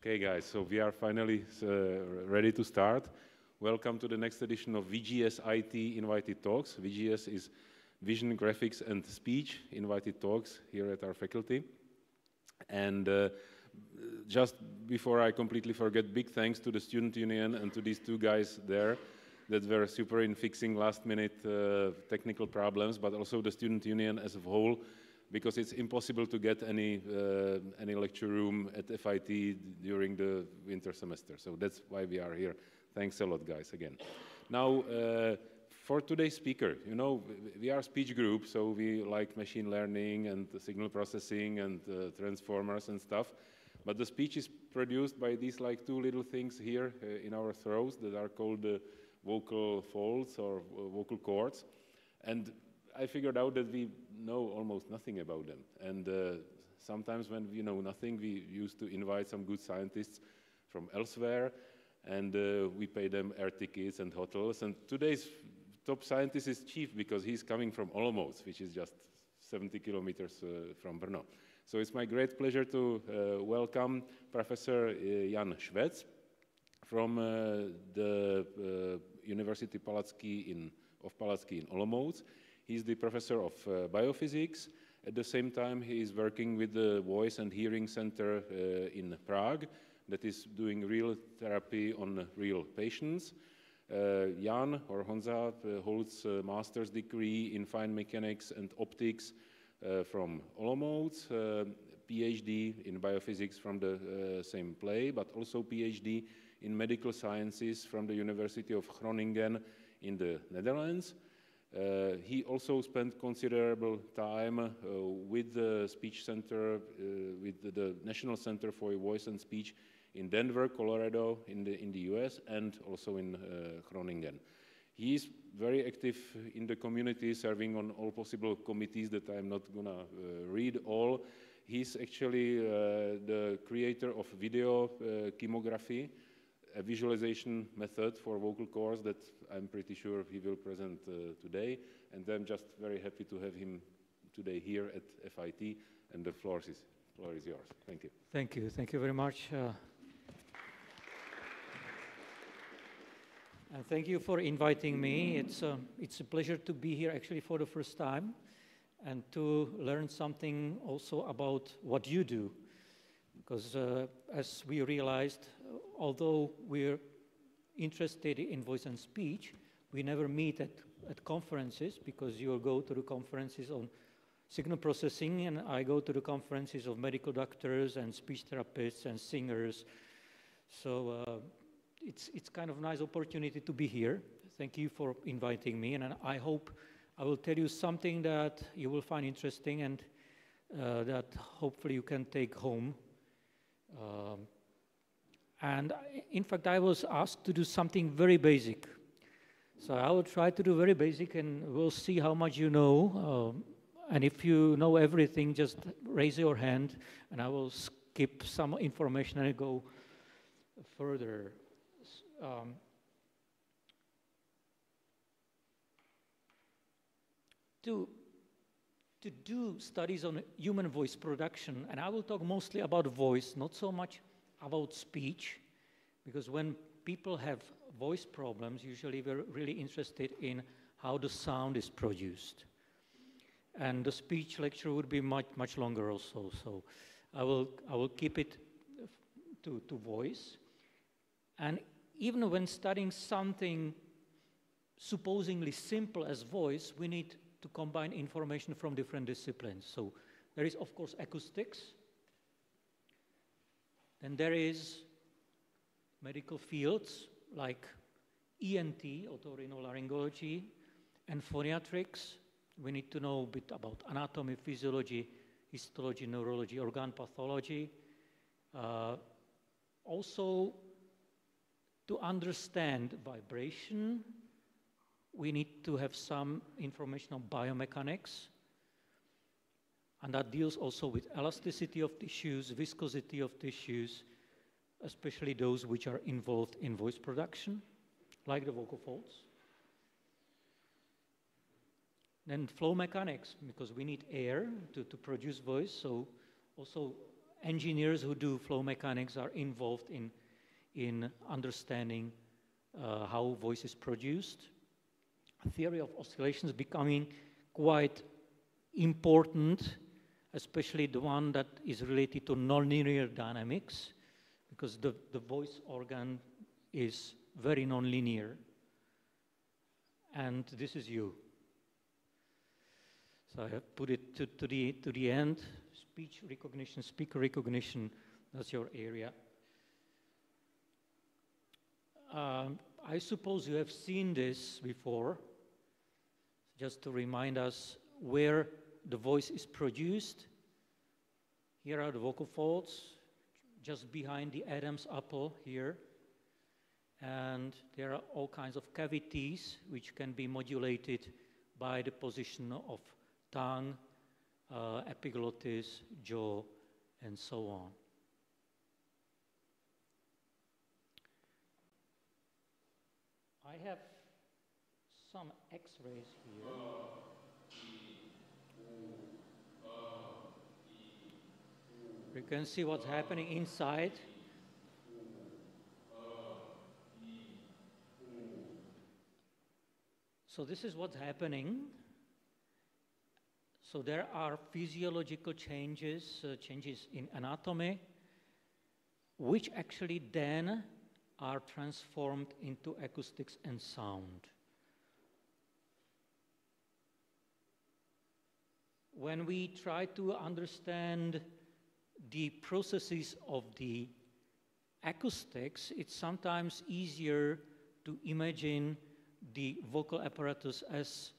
Okay, guys, so we are finally ready to start. Welcome to the next edition of VGS-IT Invited Talks. VGS is Vision, Graphics, and Speech Invited Talks here at our faculty. And just before I completely forget, big thanks to the Student Union and to these two guys there that were super in fixing last-minute technical problems, but also the Student Union as a whole, because it's impossible to get any lecture room at FIT during the winter semester. So that's why we are here. Thanks a lot, guys, again. Now, for today's speaker, you know, we are a speech group, so we like machine learning and signal processing and transformers and stuff. But the speech is produced by these like two little things here in our throats that are called vocal folds or vocal cords. And I figured out that we know almost nothing about them. And sometimes when we know nothing, we used to invite some good scientists from elsewhere, and we pay them air tickets and hotels. And today's top scientist is Chief because he's coming from Olomouc, which is just 70 kilometers from Brno. So it's my great pleasure to welcome Professor Jan Švec from the University of Palacký in Olomouc. He's the professor of biophysics. At the same time, he is working with the Voice and Hearing Center in Prague that is doing real therapy on real patients. Jan, or Honza, holds a master's degree in fine mechanics and optics from Olomouc, PhD in biophysics from the same place, but also PhD in medical sciences from the University of Groningen in the Netherlands. He also spent considerable time with the speech center, with the National Center for Voice and Speech in Denver, Colorado, in the US, and also in Groningen. He is very active in the community, serving on all possible committees that I'm not gonna read all. He's actually the creator of video chemography, a visualization method for vocal cords that I'm pretty sure he will present today. And I'm just very happy to have him today here at FIT, and the floor is yours. Thank you. Thank you. Thank you very much. And thank you for inviting me. It's a pleasure to be here actually for the first time and to learn something also about what you do. Because as we realized, although we're interested in voice and speech, we never meet at conferences, because you will go to the conferences on signal processing, and I go to the conferences of medical doctors and speech therapists and singers. So it's kind of a nice opportunity to be here. Thank you for inviting me, and I hope I will tell you something that you will find interesting and that hopefully you can take home. And in fact, I was asked to do something very basic. So I will try to do very basic, and we'll see how much you know. And if you know everything, just raise your hand, and I will skip some information and go further. To do studies on human voice production, and I will talk mostly about voice, not so much about speech, because when people have voice problems, usually we're really interested in how the sound is produced. And the speech lecture would be much longer also, so I will keep it to voice. And even when studying something supposedly simple as voice, we need to combine information from different disciplines. So there is, of course, acoustics, Then there is medical fields like ENT, otorhinolaryngology, and phoniatrics. We need to know a bit about anatomy, physiology, histology, neurology, organ pathology. Also, to understand vibration, we need to have some information on biomechanics. And that deals also with elasticity of tissues, viscosity of tissues, especially those which are involved in voice production, like the vocal folds. Then flow mechanics, because we need air to produce voice, so also engineers who do flow mechanics are involved in understanding how voice is produced. Theory of oscillations becoming quite important, especially the one that is related to nonlinear dynamics, because the voice organ is very nonlinear. And this is you. So I have put it to the end. Speech recognition, speaker recognition, that's your area. I suppose you have seen this before, just to remind us where the voice is produced. Here are the vocal folds, just behind the Adam's apple here. And there are all kinds of cavities which can be modulated by the position of tongue, epiglottis, jaw, and so on. I have some X-rays here. You can see what's happening inside. So this is what's happening. So there are physiological changes, changes in anatomy, which actually then are transformed into acoustics and sound. When we try to understand the processes of the acoustics, it's sometimes easier to imagine the vocal apparatus as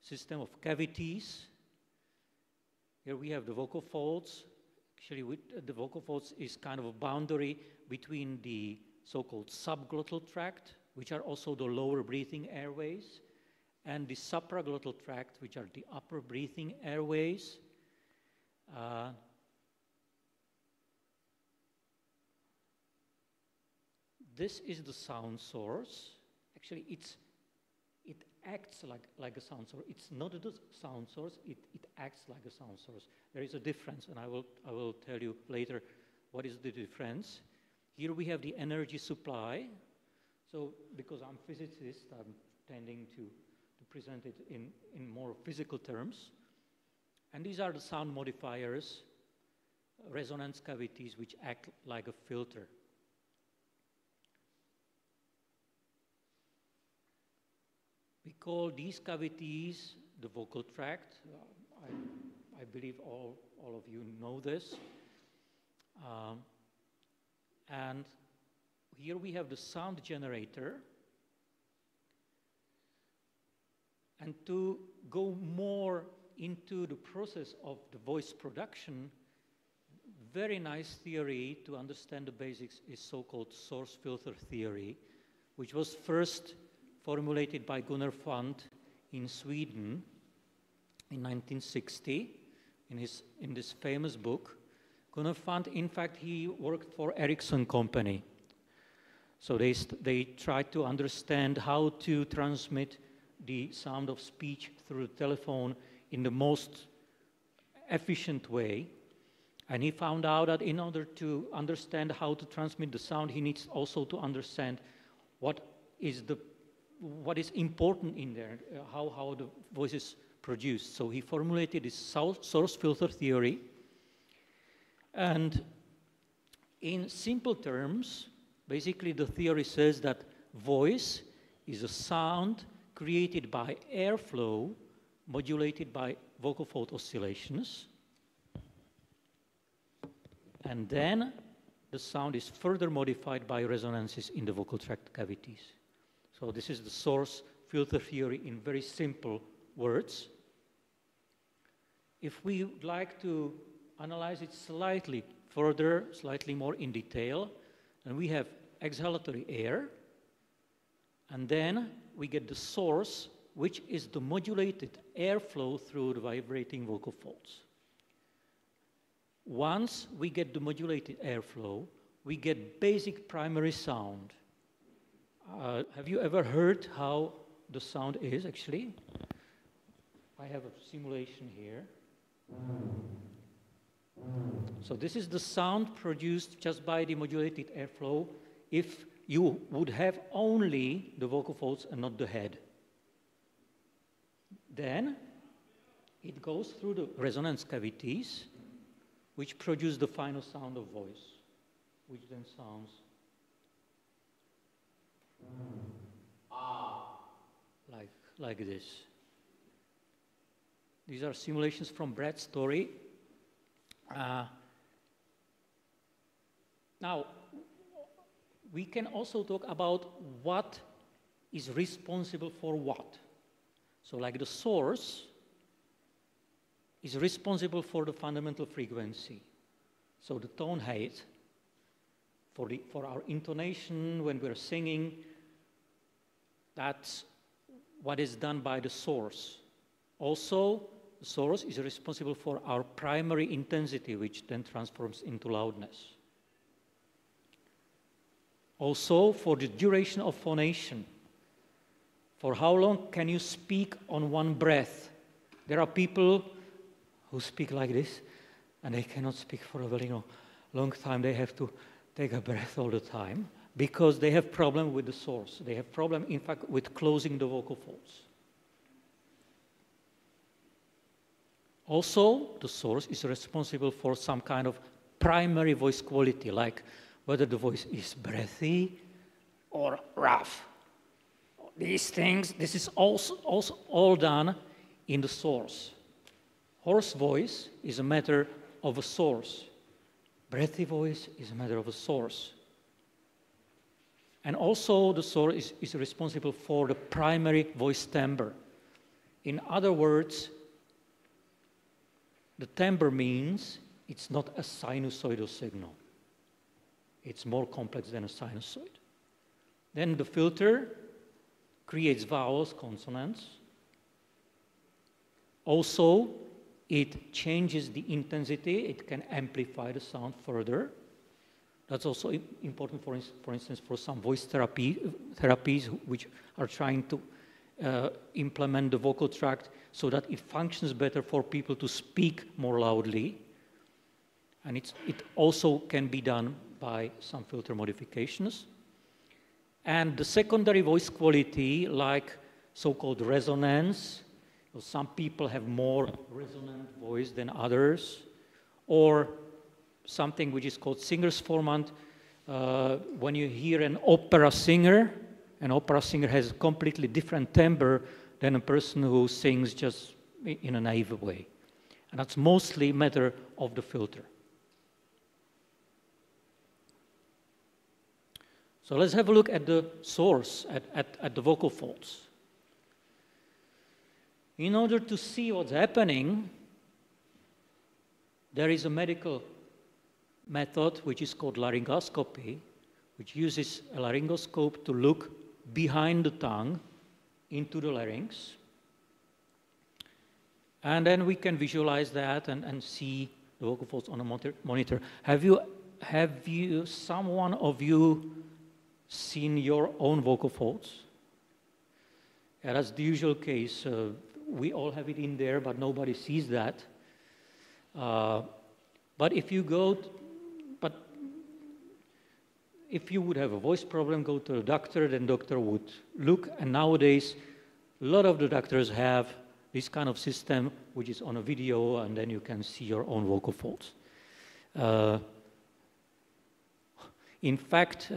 system of cavities. Here we have the vocal folds. Actually, the vocal folds is kind of a boundary between the so-called subglottal tract, which are also the lower breathing airways, and the supraglottal tract, which are the upper breathing airways. This is the sound source. Actually, it acts like a sound source. It's not a sound source, it acts like a sound source. There is a difference, and I will tell you later what is the difference. Here we have the energy supply. So because I'm a physicist, I'm tending to present it in more physical terms. And these are the sound modifiers, resonance cavities, which act like a filter. We call these cavities the vocal tract. I believe all of you know this. And here we have the sound generator. And to go more into the process of the voice production, very nice theory to understand the basics is so-called source filter theory, which was first formulated by Gunnar Fant in Sweden in 1960 in this famous book. Gunnar Fant, in fact, he worked for Ericsson Company. So they tried to understand how to transmit the sound of speech through the telephone in the most efficient way. And he found out that in order to understand how to transmit the sound, he needs also to understand what is important in there, how the voice is produced. So he formulated this source filter theory. And in simple terms, basically the theory says that voice is a sound created by airflow modulated by vocal fold oscillations. And then the sound is further modified by resonances in the vocal tract cavities. So this is the source filter theory in very simple words. If we would like to analyze it slightly further, slightly more in detail, then we have exhalatory air, and then we get the source, which is the modulated airflow through the vibrating vocal folds. Once we get the modulated airflow, we get basic primary sound. Have you ever heard how the sound is, actually? I have a simulation here. So this is the sound produced just by the modulated airflow if you would have only the vocal folds and not the head. Then it goes through the resonance cavities, which produce the final sound of voice, which then sounds like this. These are simulations from Brad's story. Now, we can also talk about what is responsible for what. So like the source is responsible for the fundamental frequency. So the tone height for our intonation when we're singing, that's what is done by the source. Also, the source is responsible for our primary intensity, which then transforms into loudness. Also, for the duration of phonation. For how long can you speak on one breath? There are people who speak like this, and they cannot speak for a very long time. They have to take a breath all the time because they have problem with the source. They have problem, in fact, with closing the vocal folds. Also, the source is responsible for some kind of primary voice quality, like whether the voice is breathy or rough. These things, this is also all done in the source. Hoarse voice is a matter of a source. Breathy voice is a matter of a source. And also the source is responsible for the primary voice timbre. In other words, the timbre means it's not a sinusoidal signal. It's more complex than a sinusoid. Then the filter creates vowels, consonants. Also, it changes the intensity. It can amplify the sound further. That's also important, for instance, for some voice therapies which are trying to implement the vocal tract so that it functions better for people to speak more loudly. And it also can be done by some filter modifications. And the secondary voice quality, like so-called resonance, some people have more resonant voice than others, or something which is called singer's formant. When you hear an opera singer has a completely different timbre than a person who sings just in a naive way. And that's mostly a matter of the filter. So let's have a look at the source, at the vocal folds. In order to see what's happening, there is a medical method which is called laryngoscopy, which uses a laryngoscope to look behind the tongue into the larynx. And then we can visualize that and see the vocal folds on a monitor. Have you, someone of you, seen your own vocal folds? Yeah, that's the usual case. We all have it in there, but nobody sees that. But if you would have a voice problem, go to a doctor, then doctor would look. And nowadays, a lot of the doctors have this kind of system, which is on a video, and then you can see your own vocal folds. In fact,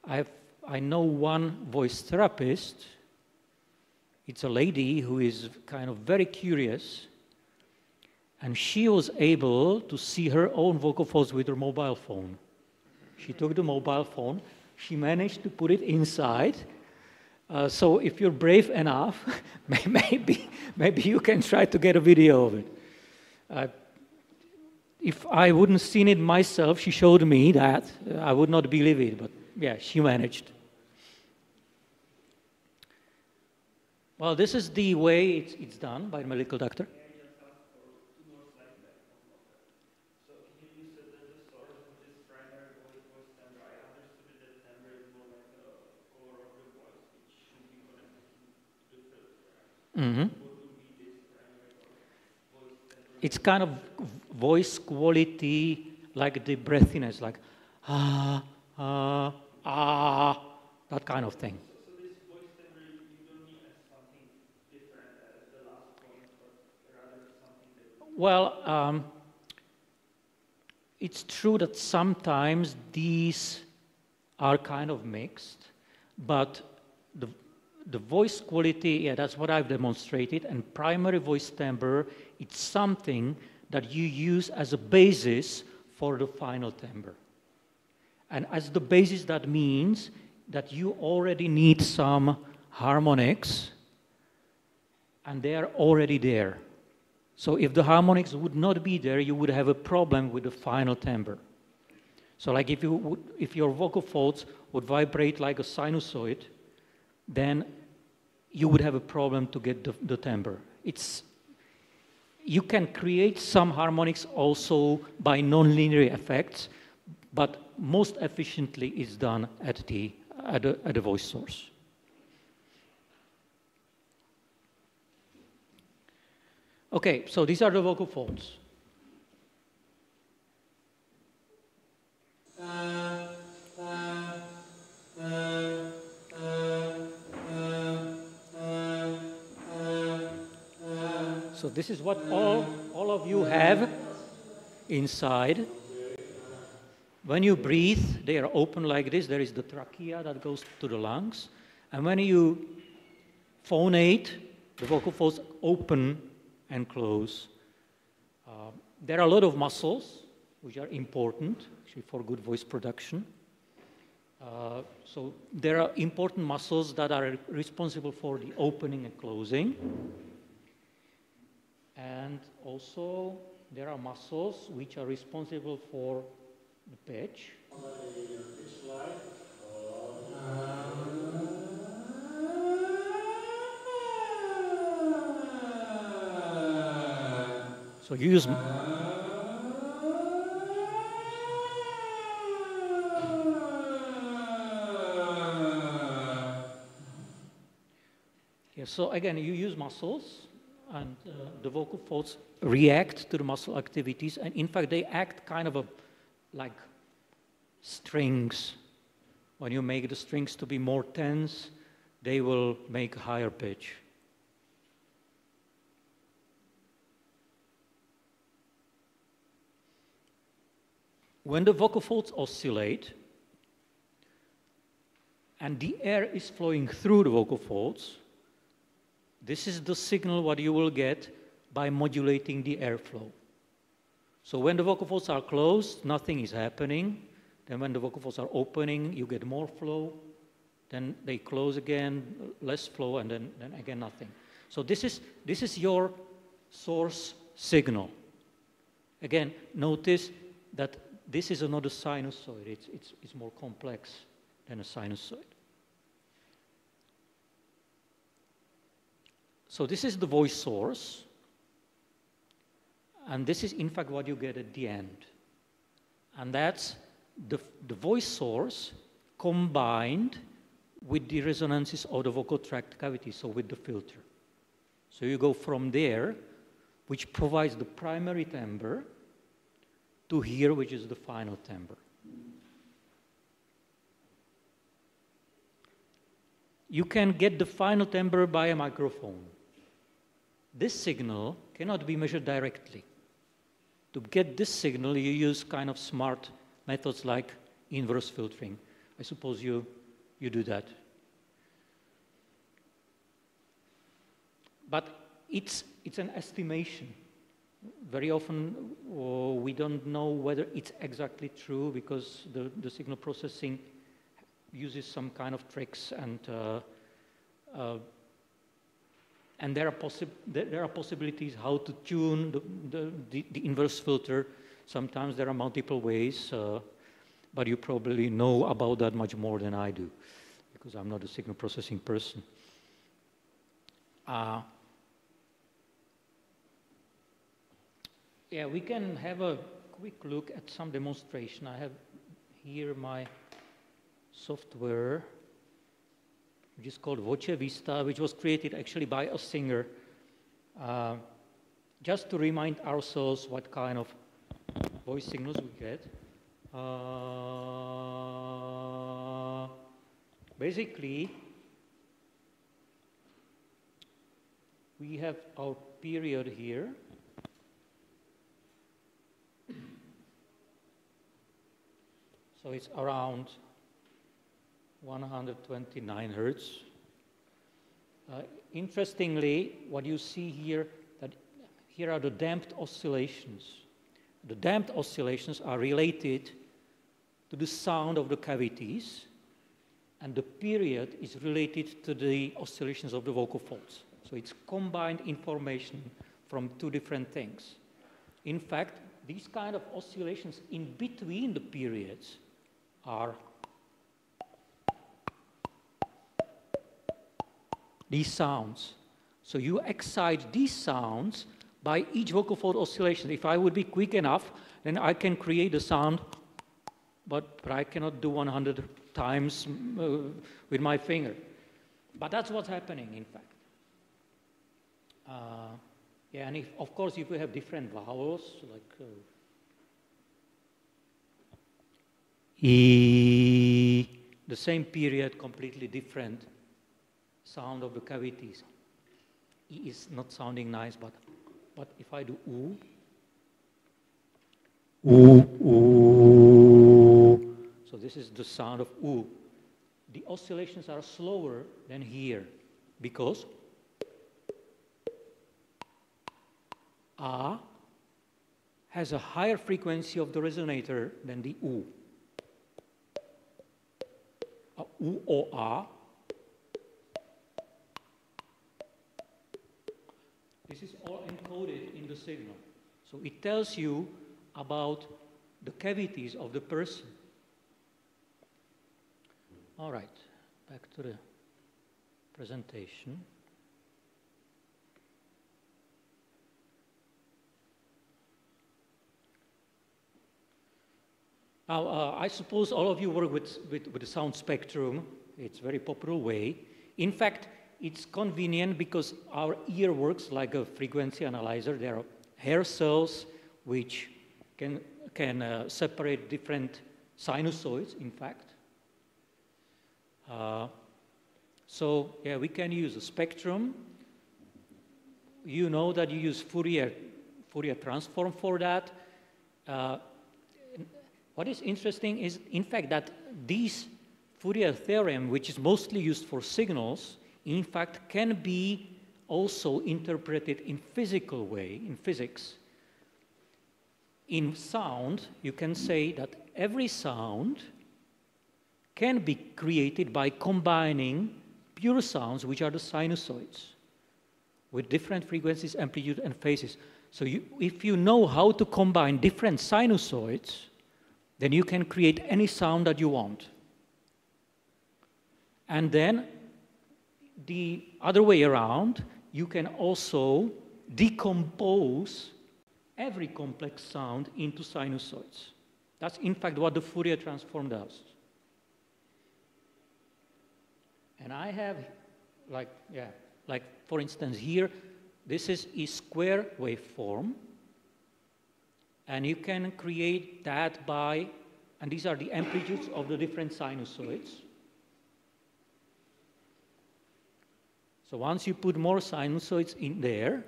I know one voice therapist. It's a lady who is kind of very curious, and she was able to see her own vocal folds with her mobile phone. She took the mobile phone. She managed to put it inside. So if you're brave enough, maybe you can try to get a video of it. If I wouldn't seen it myself, she showed me that, I would not believe it, but yeah, she managed. Well, this is the way it's done by the medical doctor. Mm-hmm. It's kind of voice quality, like the breathiness, like ah, ah, ah, that kind of thing. So this voice timbre you don't need as something different as the last point, but rather something different. Well, it's true that sometimes these are kind of mixed, but the voice quality, yeah, that's what I've demonstrated, and primary voice timbre, it's something that you use as a basis for the final timbre. And as the basis, that means that you already need some harmonics, and they are already there. So if the harmonics would not be there, you would have a problem with the final timbre. So like if your vocal folds would vibrate like a sinusoid, then you would have a problem to get the timbre. You can create some harmonics also by nonlinear effects, but most efficiently is done at the voice source. Okay, so these are the vocal folds. So this is what all of you have inside. When you breathe, they are open like this. There is the trachea that goes to the lungs. And when you phonate, the vocal folds open and close. There are a lot of muscles which are important actually for good voice production. So there are important muscles that are responsible for the opening and closing. And also there are muscles which are responsible for the pitch. So you use so again, you use muscles, and the vocal folds react to the muscle activities, and in fact they act kind of like strings. When you make the strings to be more tense, they will make a higher pitch. When the vocal folds oscillate and the air is flowing through the vocal folds, this is the signal what you will get by modulating the airflow. So when the vocal folds are closed, nothing is happening. Then when the vocal folds are opening, you get more flow. Then they close again, less flow, and then again nothing. So this is your source signal. Again, notice that this is another sinusoid. It's more complex than a sinusoid. So this is the voice source, and this is in fact what you get at the end. And that's the voice source combined with the resonances of the vocal tract cavity, so with the filter. So you go from there, which provides the primary timbre, to here, which is the final timbre. You can get the final timbre by a microphone. This signal cannot be measured directly. To get this signal, you use kind of smart methods like inverse filtering. I suppose you do that. But it's an estimation. very often we don't know whether it's exactly true because the signal processing uses some kind of tricks, and there are possibilities how to tune the inverse filter. Sometimes there are multiple ways, but you probably know about that much more than I do, because I'm not a signal processing person. Yeah, we can have a quick look at some demonstration. I have here my software, which is called Voce Vista, which was created actually by a singer, just to remind ourselves what kind of voice signals we get. Basically, we have our period here. So it's around 129 hertz. Interestingly, what you see here, that here are the damped oscillations. The damped oscillations are related to the sound of the cavities, and the period is related to the oscillations of the vocal folds. So it's combined information from two different things. In fact, these kind of oscillations in between the periods are these sounds. So you excite these sounds by each vocal fold oscillation. If I would be quick enough, then I can create a sound, but I cannot do 100 times with my finger. But that's what's happening, in fact. Yeah, and of course, if we have different vowels, like E, the same period, completely different sound of the cavities. E is not sounding nice, but if I do oo, so this is the sound of oo. The oscillations are slower than here because A has a higher frequency of the resonator than the oo. U or A. This is all encoded in the signal. So it tells you about the cavities of the person. All right, back to the presentation. Now, I suppose all of you work with the sound spectrum. It's a very popular way. In fact, it's convenient because our ear works like a frequency analyzer. There are hair cells which can separate different sinusoids, in fact. So, yeah, we can use a spectrum. You know that you use Fourier transform for that. What is interesting is, in fact, that this Fourier theorem, which is mostly used for signals, in fact, can be also interpreted in physical way, in physics. In sound, you can say that every sound can be created by combining pure sounds, which are the sinusoids, with different frequencies, amplitude, and phases. So if you know how to combine different sinusoids, then you can create any sound that you want. And then the other way around, you can also decompose every complex sound into sinusoids. That's in fact what the Fourier transform does. And I have, like for instance here, this is a square waveform. And you can create that by, and these are the amplitudes of the different sinusoids. So once you put more sinusoids in there,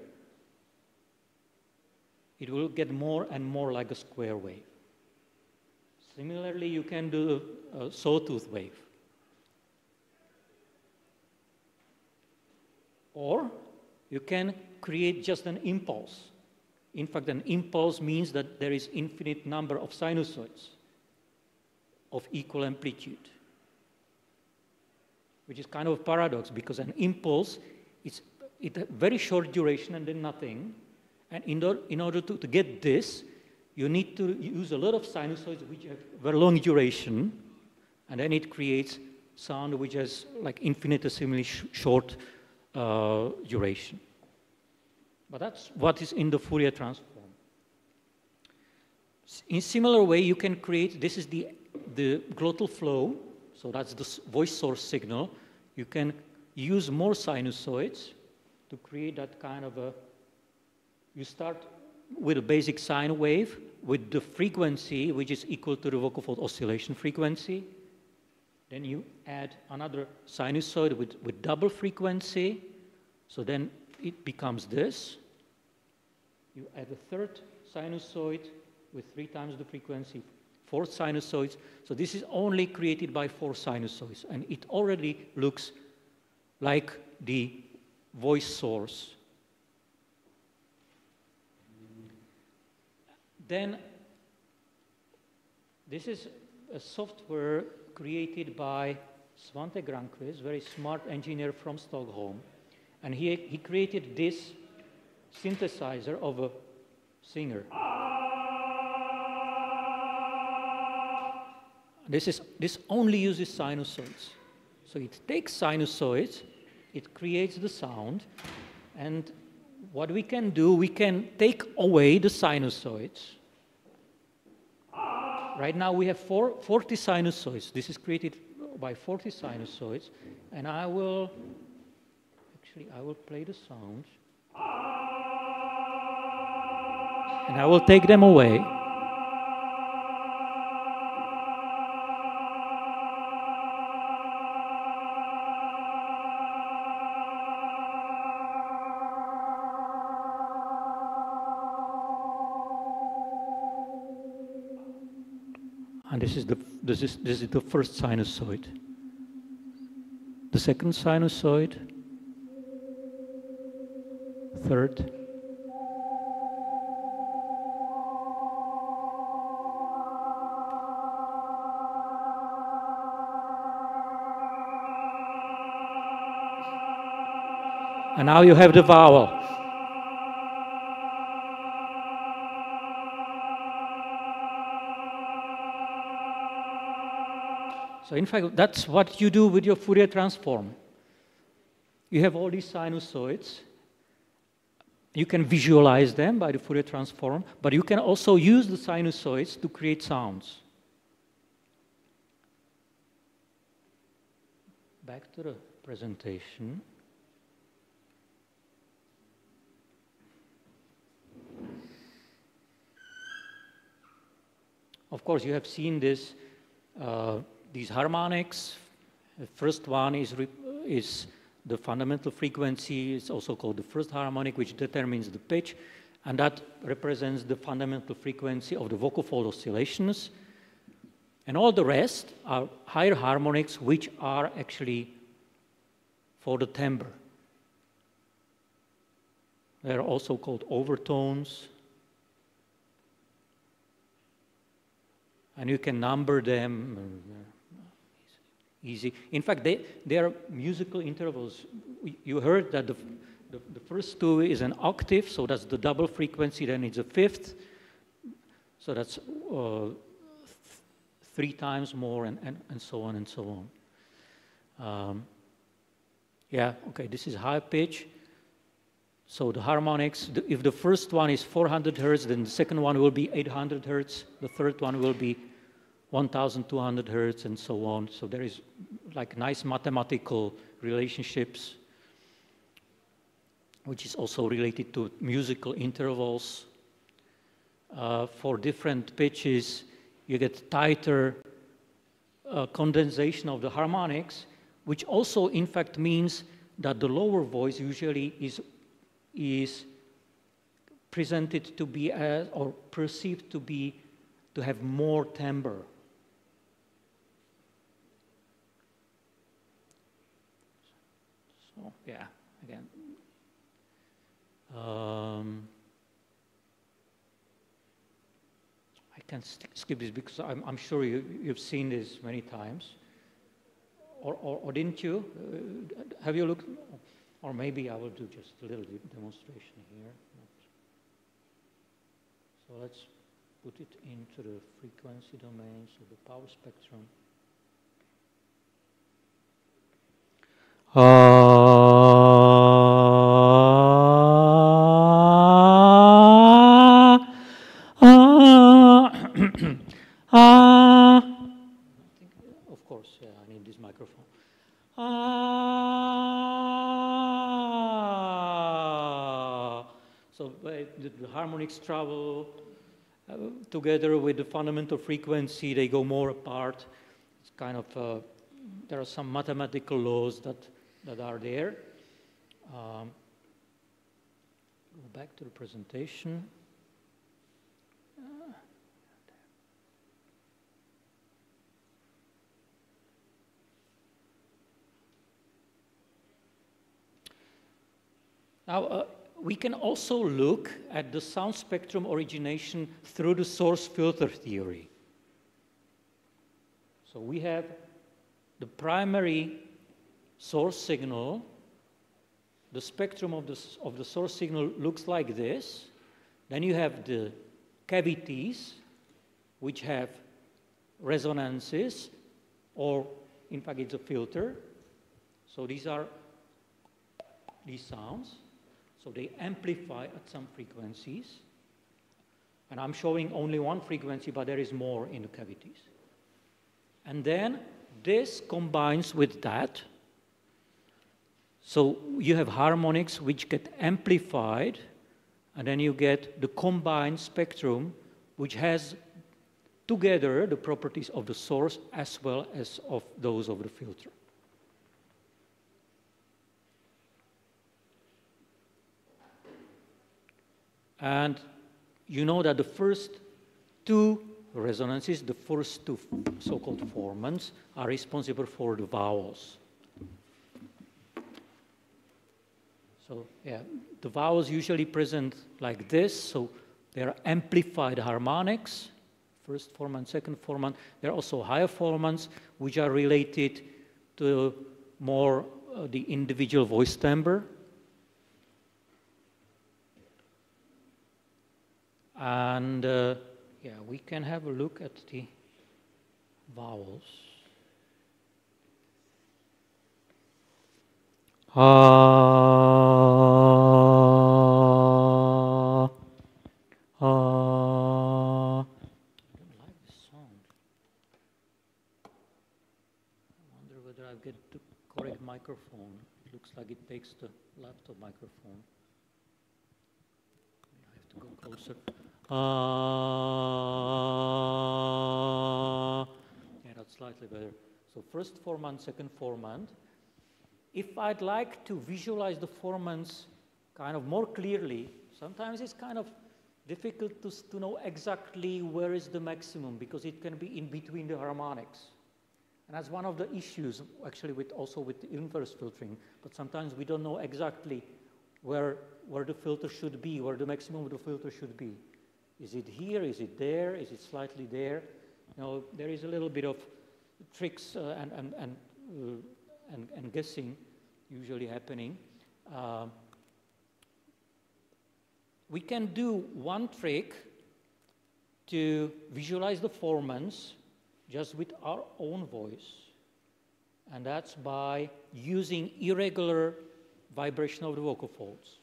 it will get more and more like a square wave. Similarly, you can do a sawtooth wave. Or you can create just an impulse. In fact, an impulse means that there is infinite number of sinusoids of equal amplitude, which is kind of a paradox because an impulse is a very short duration and then nothing. And in order to get this, you need to use a lot of sinusoids which have very long duration, and then it creates sound which has like infinitesimally short duration. But that's what is in the Fourier transform. In similar way, you can create, this is the glottal flow, so that's the voice source signal. You can use more sinusoids to create that kind of a, you start with a basic sine wave with the frequency which is equal to the vocal fold oscillation frequency. Then you add another sinusoid with double frequency, so then it becomes this. You add a third sinusoid with 3 times the frequency, 4 sinusoids. So this is only created by 4 sinusoids, and it already looks like the voice source. Then this is a software created by Svante Granqvist, very smart engineer from Stockholm. And he created this synthesizer of a singer. This only uses sinusoids. So it takes sinusoids, it creates the sound, and what we can do, we can take away the sinusoids. Right now we have 40 sinusoids. This is created by 40 sinusoids, and I will play the sounds, and I will take them away. And this is the first sinusoid. The second sinusoid, third. And now you have the vowel. So in fact, that's what you do with your Fourier transform. You have all these sinusoids. You can visualize them by the Fourier transform, but you can also use the sinusoids to create sounds. Back to the presentation. Of course, you have seen this. These harmonics. The first one is the fundamental frequency. It's also called the first harmonic, which determines the pitch, and that represents the fundamental frequency of the vocal fold oscillations. And all the rest are higher harmonics, which are actually for the timbre. They're also called overtones. And you can number them. Easy. In fact, they are musical intervals. You heard that the first 2 is an octave, so that's the double frequency, then it's a fifth. So that's 3 times more, and so on and so on. Yeah, okay, this is high pitch. So the harmonics, if the first one is 400 hertz, then the second one will be 800 hertz, the third one will be 1,200 hertz, and so on. So there is like nice mathematical relationships, which is also related to musical intervals. For different pitches, you get tighter condensation of the harmonics, which also, in fact, means that the lower voice usually is presented to be as, or perceived to have more timbre. So, yeah, again. I can skip this because I'm sure you've seen this many times. Or didn't you? Have you looked? Or maybe I will do just a little demonstration here. So let's put it into the frequency domain, so the power spectrum. Of course, yeah, I need this microphone. So the harmonics travel together with the fundamental frequency. They go more apart. It's kind of there are some mathematical laws that are there. Go back to the presentation. Now, we can also look at the sound spectrum origination through the source filter theory. So we have the primary source signal. The spectrum of the source signal looks like this. Then you have the cavities, which have resonances, or in fact it's a filter. So these are these sounds. So they amplify at some frequencies. And I'm showing only one frequency, but there is more in the cavities. And then this combines with that. So you have harmonics which get amplified, and then you get the combined spectrum, which has together the properties of the source as well as of those of the filter. And you know that the first two resonances, the first two so-called formants, are responsible for the vowels. So yeah, the vowels usually present like this. So there are amplified harmonics, first formant, second formant. There are also higher formants, which are related to more the individual voice timbre. And yeah, we can have a look at the vowels. I don't like this sound. I wonder whether I get the correct microphone. It looks like it takes the laptop microphone. I have to go closer. Yeah, that's slightly better. So first formant, second formant. If I'd like to visualize the formants kind of more clearly, sometimes it's kind of difficult to know exactly where is the maximum, because it can be in between the harmonics. And that's one of the issues actually also with the inverse filtering. But sometimes we don't know exactly where the filter should be, where the maximum of the filter should be. Is it here? Is it there? Is it slightly there? You know, there is a little bit of tricks and guessing usually happening. We can do one trick to visualize the formants just with our own voice, and that's by using irregular vibration of the vocal folds.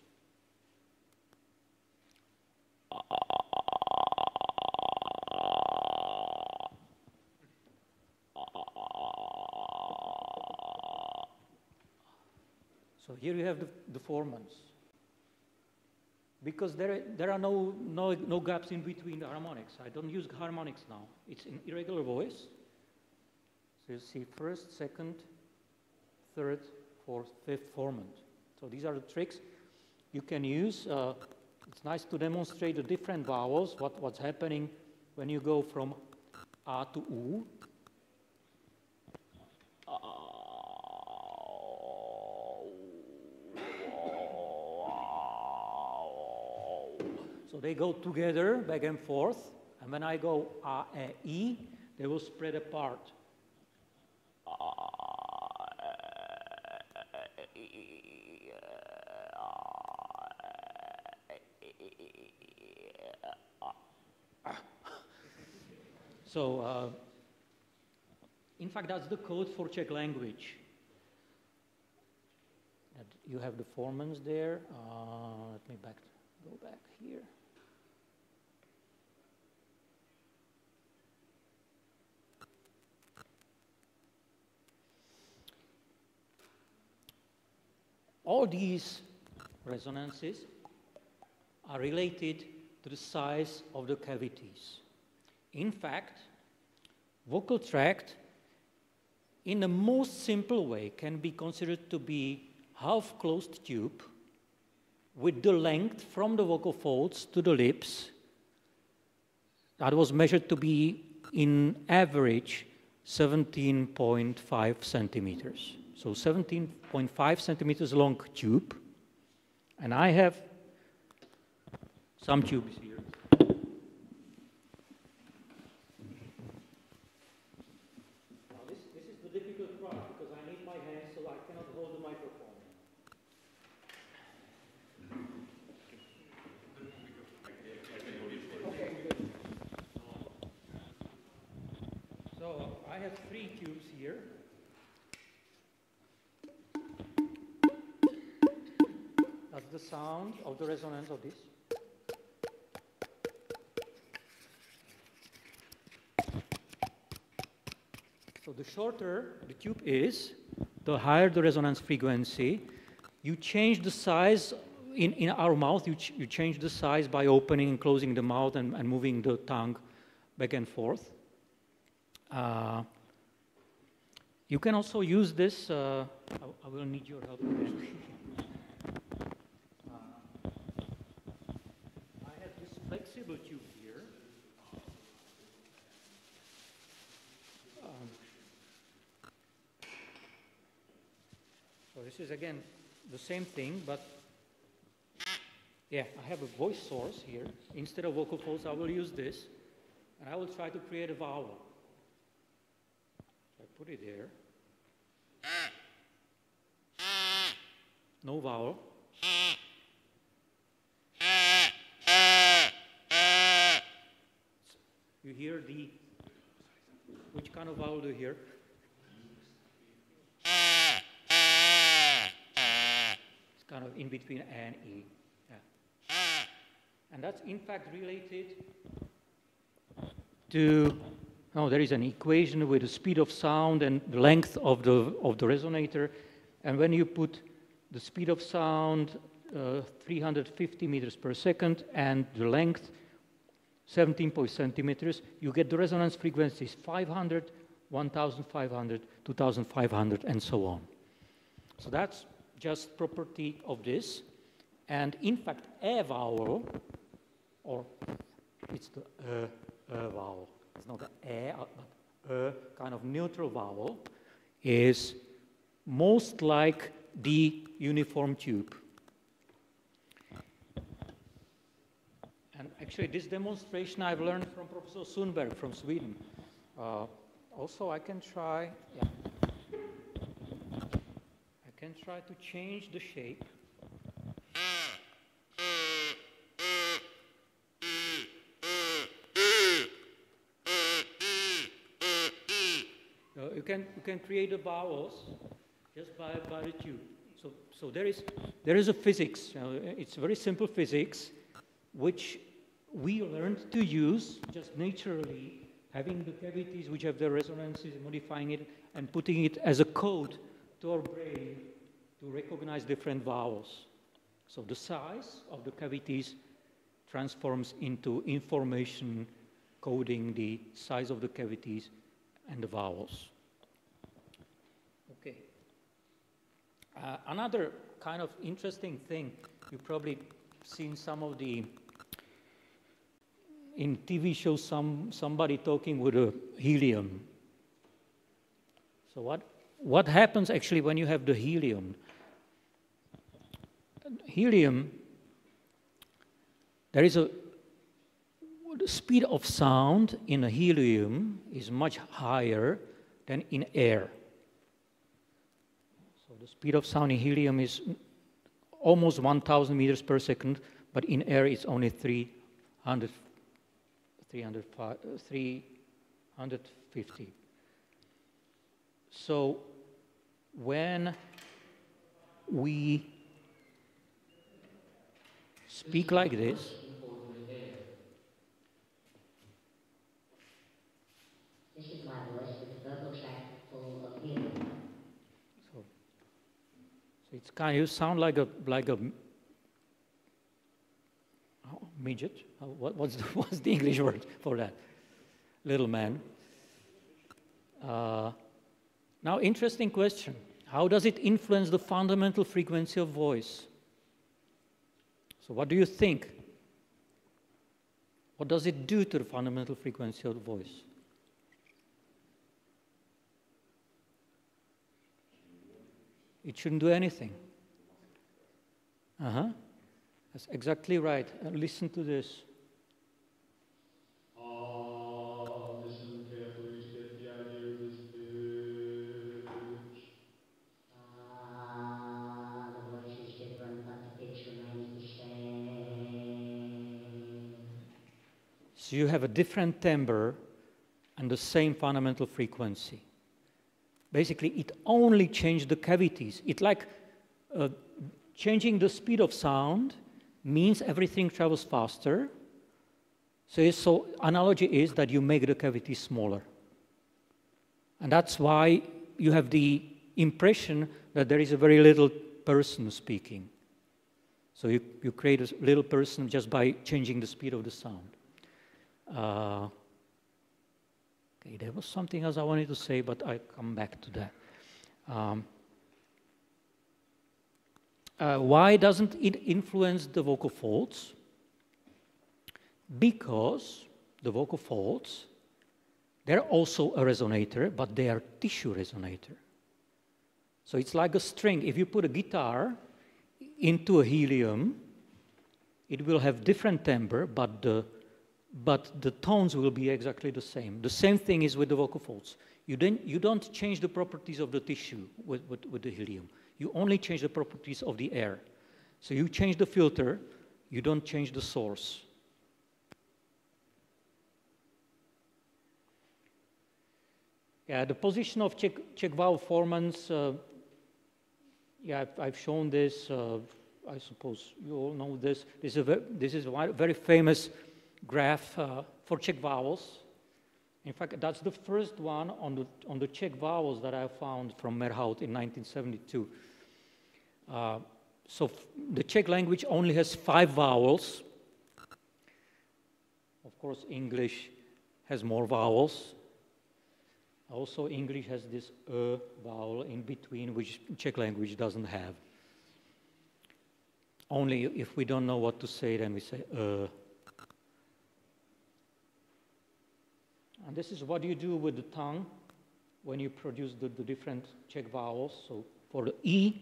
So here you have the formants. Because there are no gaps in between the harmonics. I don't use harmonics now. It's in irregular voice. So you see first, second, third, fourth, fifth formant. So these are the tricks you can use. It's nice to demonstrate the different vowels, what's happening when you go from A to U. So they go together, back and forth, And when I go A, E, they will spread apart. So, in fact, that's the code for Czech language. And you have the formants there. Let me go back here. All these resonances are related to the size of the cavities. In fact, vocal tract, in the most simple way, can be considered to be half-closed tube with the length from the vocal folds to the lips that was measured to be, in average, 17.5 centimeters. So 17.5 centimeters long tube, and I have some tubes here. Now this is the difficult part because I need my hands, so I cannot hold the microphone. Okay, good. So I have 3 tubes here. That's the sound of the resonance of this. So the shorter the tube is, the higher the resonance frequency. You change the size in our mouth. You change the size by opening and closing the mouth and moving the tongue back and forth. You can also use this. I will need your help. I have this flexible tube here. So this is again the same thing, but yeah, I have a voice source here. Instead of vocal folds, I will use this, and I will try to create a vowel. So I put it there. No vowel. You hear the, which kind of vowel do you hear? It's kind of in between A and E. Yeah. And that's in fact related to, there is an equation with the speed of sound and the length of the resonator. And when you put the speed of sound 350 meters per second and the length 17 centimeters, you get the resonance frequencies 500, 1500, 2500, and so on. So that's just property of this. And in fact, a vowel, or it's the vowel, it's not the a, but a kind of neutral vowel, is most like the uniform tube. And actually, this demonstration I've learned from Professor Sundberg from Sweden. Also, I can try to change the shape. You can create the vowels just by the tube. So there is a physics. It's very simple physics, which we learned to use just naturally, having the cavities which have the resonances, modifying it, and putting it as a code to our brain to recognize different vowels. So the size of the cavities transforms into information coding the size of the cavities and the vowels. Okay. Another kind of interesting thing, you've probably seen some of the in TV shows somebody talking with a helium. So what happens actually when you have the helium? Helium, there is the speed of sound in a helium is much higher than in air. So the speed of sound in helium is almost 1,000 meters per second, but in air it's only 350. So when we speak like this, this is my voice with the vocal tract full of helium. so it's kind of, you sound like a midget. What's the English word for that? Little man. Now, interesting question. How does it influence the fundamental frequency of voice? So what do you think? What does it do to the fundamental frequency of the voice? It shouldn't do anything. That's exactly right. Listen to this. Listen carefully to get the idea of this pitch. The voice is different, but the pitch remains the same. So you have a different timbre and the same fundamental frequency. Basically, it only changed the cavities. It's like changing the speed of sound means everything travels faster. So analogy is that you make the cavity smaller. And that's why you have the impression that there is a very little person speaking. So you create a little person just by changing the speed of the sound. Okay, there was something else I wanted to say, but I'll come back to that. Why doesn't it influence the vocal folds? Because the vocal folds, they're also a resonator, but they are tissue resonator. So it's like a string. If you put a guitar into a helium, it will have different timbre, but the tones will be exactly the same. The same thing is with the vocal folds. You don't change the properties of the tissue with the helium. You only change the properties of the air. So you change the filter, you don't change the source. Yeah, the position of check valve formants, yeah, I've shown this. I suppose you all know this. This is a very famous graph for check vowels. In fact, that's the first one on the check vowels that I found from Merhout in 1972. So the Czech language only has 5 vowels. Of course, English has more vowels. Also, English has this vowel in between, which Czech language doesn't have. Only if we don't know what to say, then we say And this is what you do with the tongue when you produce the different Czech vowels. So for the E,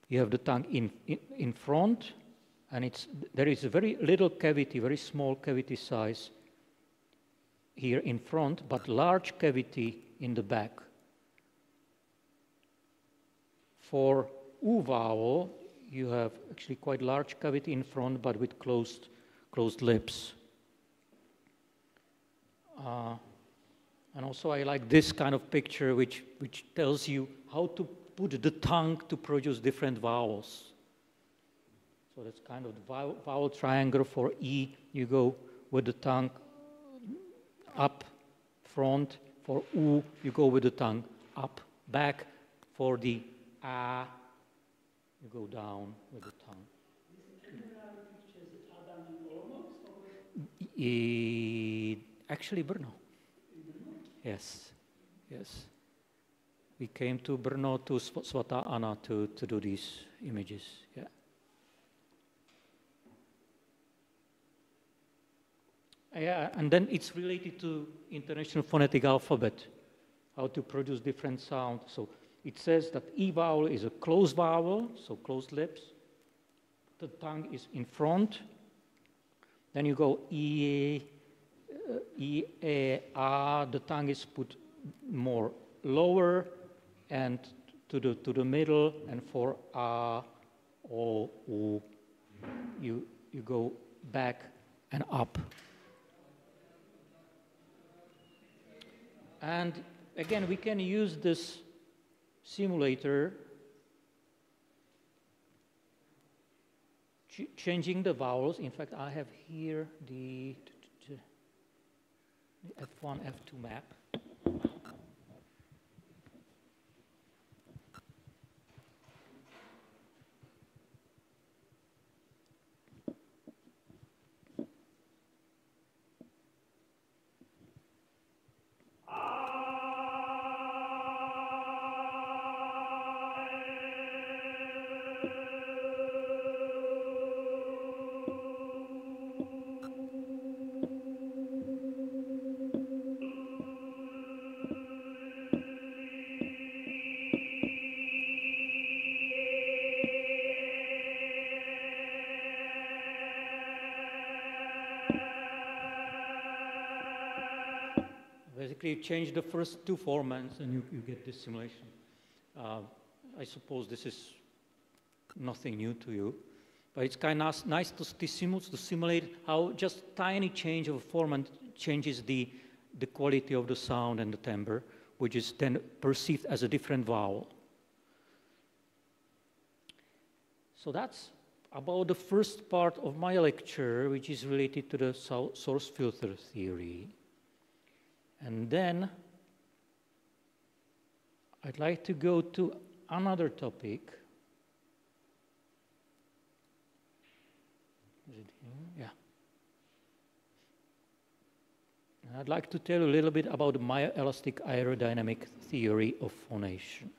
you have the tongue in front, and there is a very little cavity, very small cavity size here in front, but large cavity in the back. For U vowel, you have actually quite large cavity in front, but with closed lips. And also I like this kind of picture which tells you how to put the tongue to produce different vowels. So that's kind of the vowel triangle. For E, you go with the tongue up, front. For U, you go with the tongue up, back. For the A, you go down with the tongue. Actually, Brno. Yes. We came to Brno, to Svatá Anna, to do these images. Yeah. Yeah, and then it's related to International Phonetic Alphabet, how to produce different sounds. So it says that E vowel is a closed vowel, so closed lips. The tongue is in front. Then you go E, E, E, A, the tongue is put more lower and to the middle, and for A, O, U, you go back and up. And again, we can use this simulator, changing the vowels. In fact, I have here the F1, F2 map. Basically, you change the first two formants and you get this simulation. I suppose this is nothing new to you, but it's kind of nice to simulate how just tiny change of a formant changes the quality of the sound and the timbre, which is then perceived as a different vowel. So that's about the first part of my lecture, which is related to the source filter theory. And then I'd like to go to another topic. Is it here? Yeah. And I'd like to tell you a little bit about the myoelastic aerodynamic theory of phonation.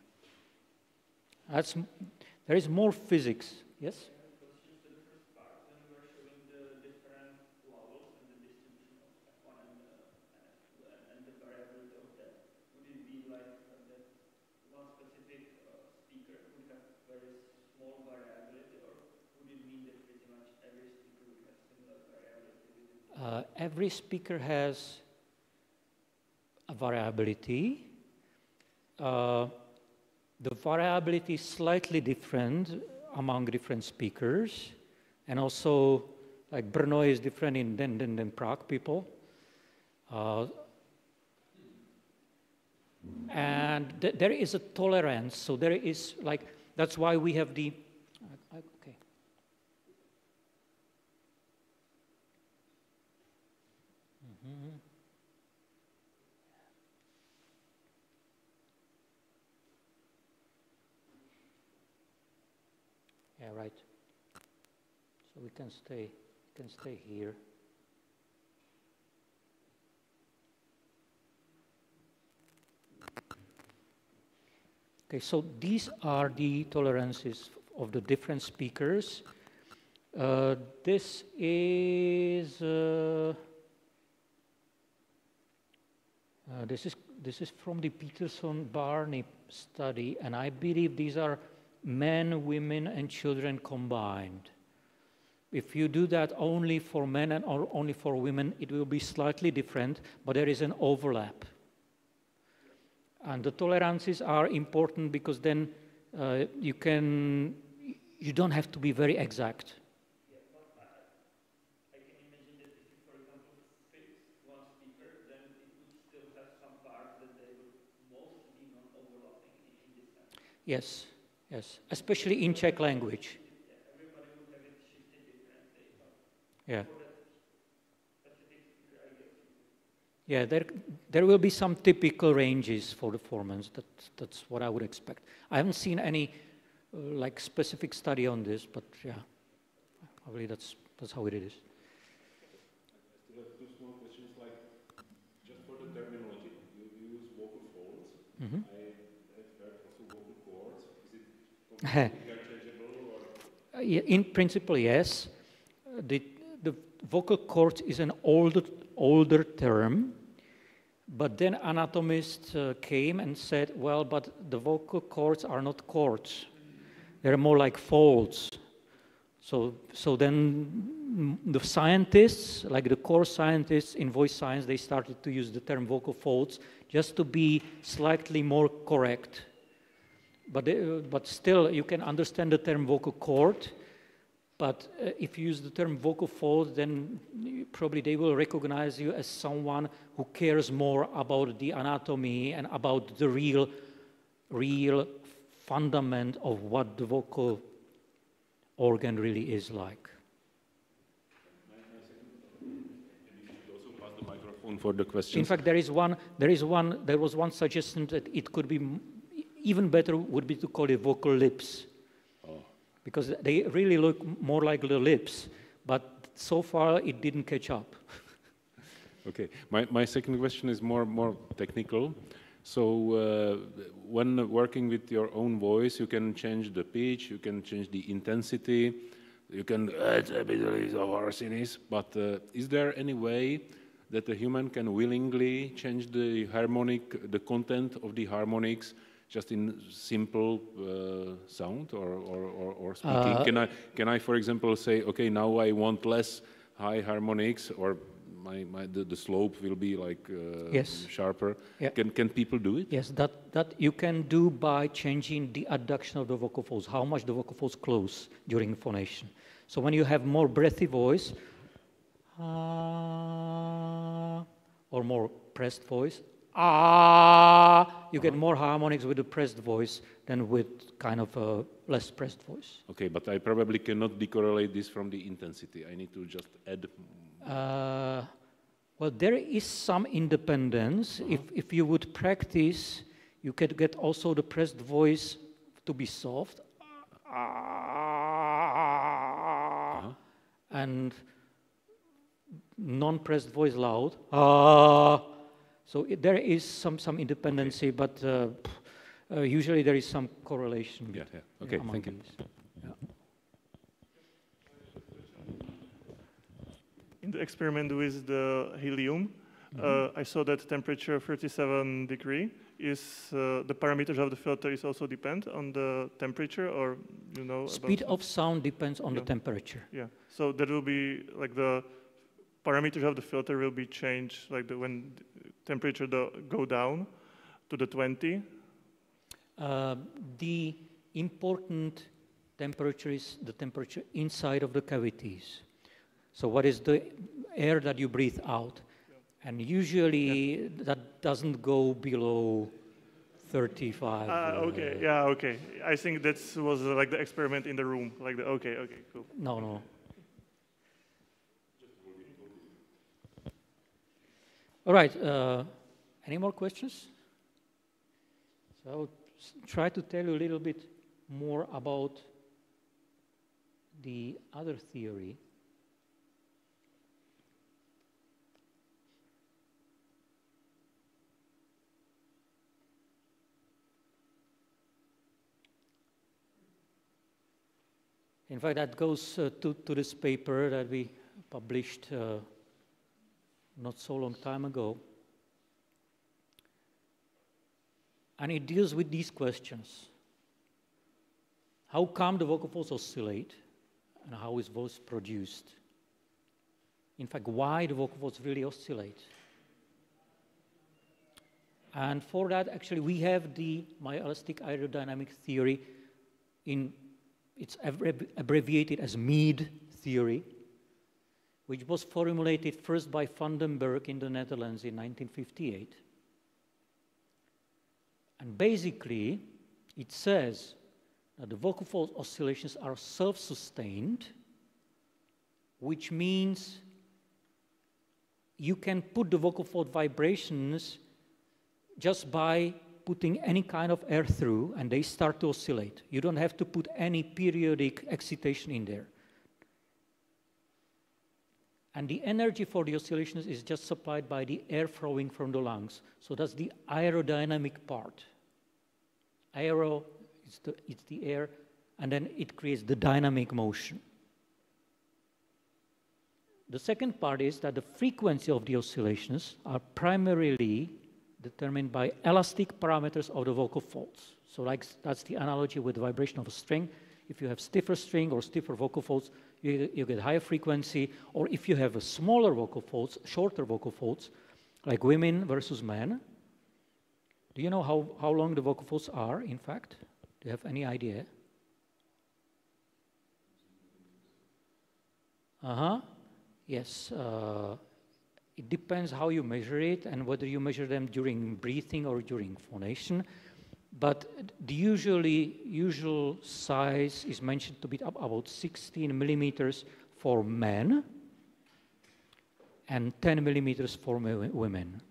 There is more physics. Yes? Every speaker has a variability. The variability is slightly different among different speakers, and also, like Brno is different than Prague people. And there is a tolerance, so there is like, that's why we have the, okay. Yeah, right. So we can stay here. Okay, so these are the tolerances of the different speakers. This is from the Peterson-Barney study, and I believe these are men, women, and children combined. If you do that only for men and or only for women, it will be slightly different, but there is an overlap. And the tolerances are important because then you don't have to be very exact. Yeah, but I can imagine that if you, for example, fix one speaker, then it would still have some parts that they would mostly be non-overlapping in this sense. Yes, yes, especially in Czech language. Yeah, everybody would have it shifted differently. Yeah. For that specific speaker, I guess. Yeah, there will be some typical ranges for the formants. That's what I would expect. I haven't seen any like specific study on this, but yeah, probably that's how it is. I still have two small questions, like just for the terminology. You use vocal folds. Mm-hmm. I have heard also vocal cords. Is it completely interchangeable or? Yeah, in principle, yes. The vocal cords is an older term, but then anatomists came and said, well, but the vocal cords are not cords. They're more like folds. So then the scientists, like the core scientists in voice science, they started to use the term vocal folds just to be slightly more correct. But still, you can understand the term vocal cord. But if you use the term vocal folds, then probably they will recognize you as someone who cares more about the anatomy and about the real fundament of what the vocal organ really is like. Also pass the microphone for the questions. In fact, there was one suggestion that it could be even better would be to call it vocal lips. Because they really look more like the lips, but so far it didn't catch up. Okay, my second question is more technical. So when working with your own voice, you can change the pitch, you can change the intensity, you can add a bit of harshness, but is there any way that a human can willingly change the harmonic, the content of the harmonics, just in simple sound or speaking? Can I, for example, say, okay, now I want less high harmonics, or the slope will be like yes. sharper? Yeah. Can people do it? Yes, that you can do by changing the adduction of the vocal folds, how much the vocal folds close during phonation. So when you have more breathy voice, or more pressed voice, you get more harmonics with the pressed voice than with kind of a less pressed voice. Okay, but I probably cannot decorrelate this from the intensity. I need to just add. Well, there is some independence. If you would practice, you could get also the pressed voice to be soft. And non-pressed voice loud. So there is some independency, okay. But usually there is some correlation. Yeah. Okay, thank you. Yeah. In the experiment with the helium, I saw that temperature 37 degree is the parameters of the filter is also depend on the temperature, or you know. Speed of sound depends on the temperature. Yeah. So that will be like the parameters of the filter will be changed, like when temperature go down to the 20. The important temperature is the temperature inside of the cavities. So what is the air that you breathe out? Yeah. And usually that doesn't go below 35. Okay, yeah, okay. I think that was like the experiment in the room. Like okay, cool. No. All right, any more questions? So I'll try to tell you a little bit more about the other theory. In fact, that goes to this paper that we published not so long time ago. And it deals with these questions. How come the vocal folds oscillate? And how is voice produced? In fact, why the vocal folds really oscillate? And for that, actually, we have the myoelastic aerodynamic theory. It's abbreviated as MEAD theory, which was formulated first by Van den Berg in the Netherlands in 1958. And basically, it says that the vocal fold oscillations are self-sustained, which means you can put the vocal fold vibrations just by putting any kind of air through, and they start to oscillate. You don't have to put any periodic excitation in there. And the energy for the oscillations is just supplied by the air flowing from the lungs. So that's the aerodynamic part. Aero, it's the air, and then it creates the dynamic motion. The second part is that the frequency of the oscillations are primarily determined by elastic parameters of the vocal folds. So that's the analogy with the vibration of a string. If you have stiffer string or stiffer vocal folds, you get higher frequency, or if you have a smaller vocal folds, shorter vocal folds, like women versus men. Do you know how long the vocal folds are, in fact? Do you have any idea? Yes. It depends how you measure it and whether you measure them during breathing or during phonation. But the usual size is mentioned to be about 16 millimeters for men and 10 millimeters for women.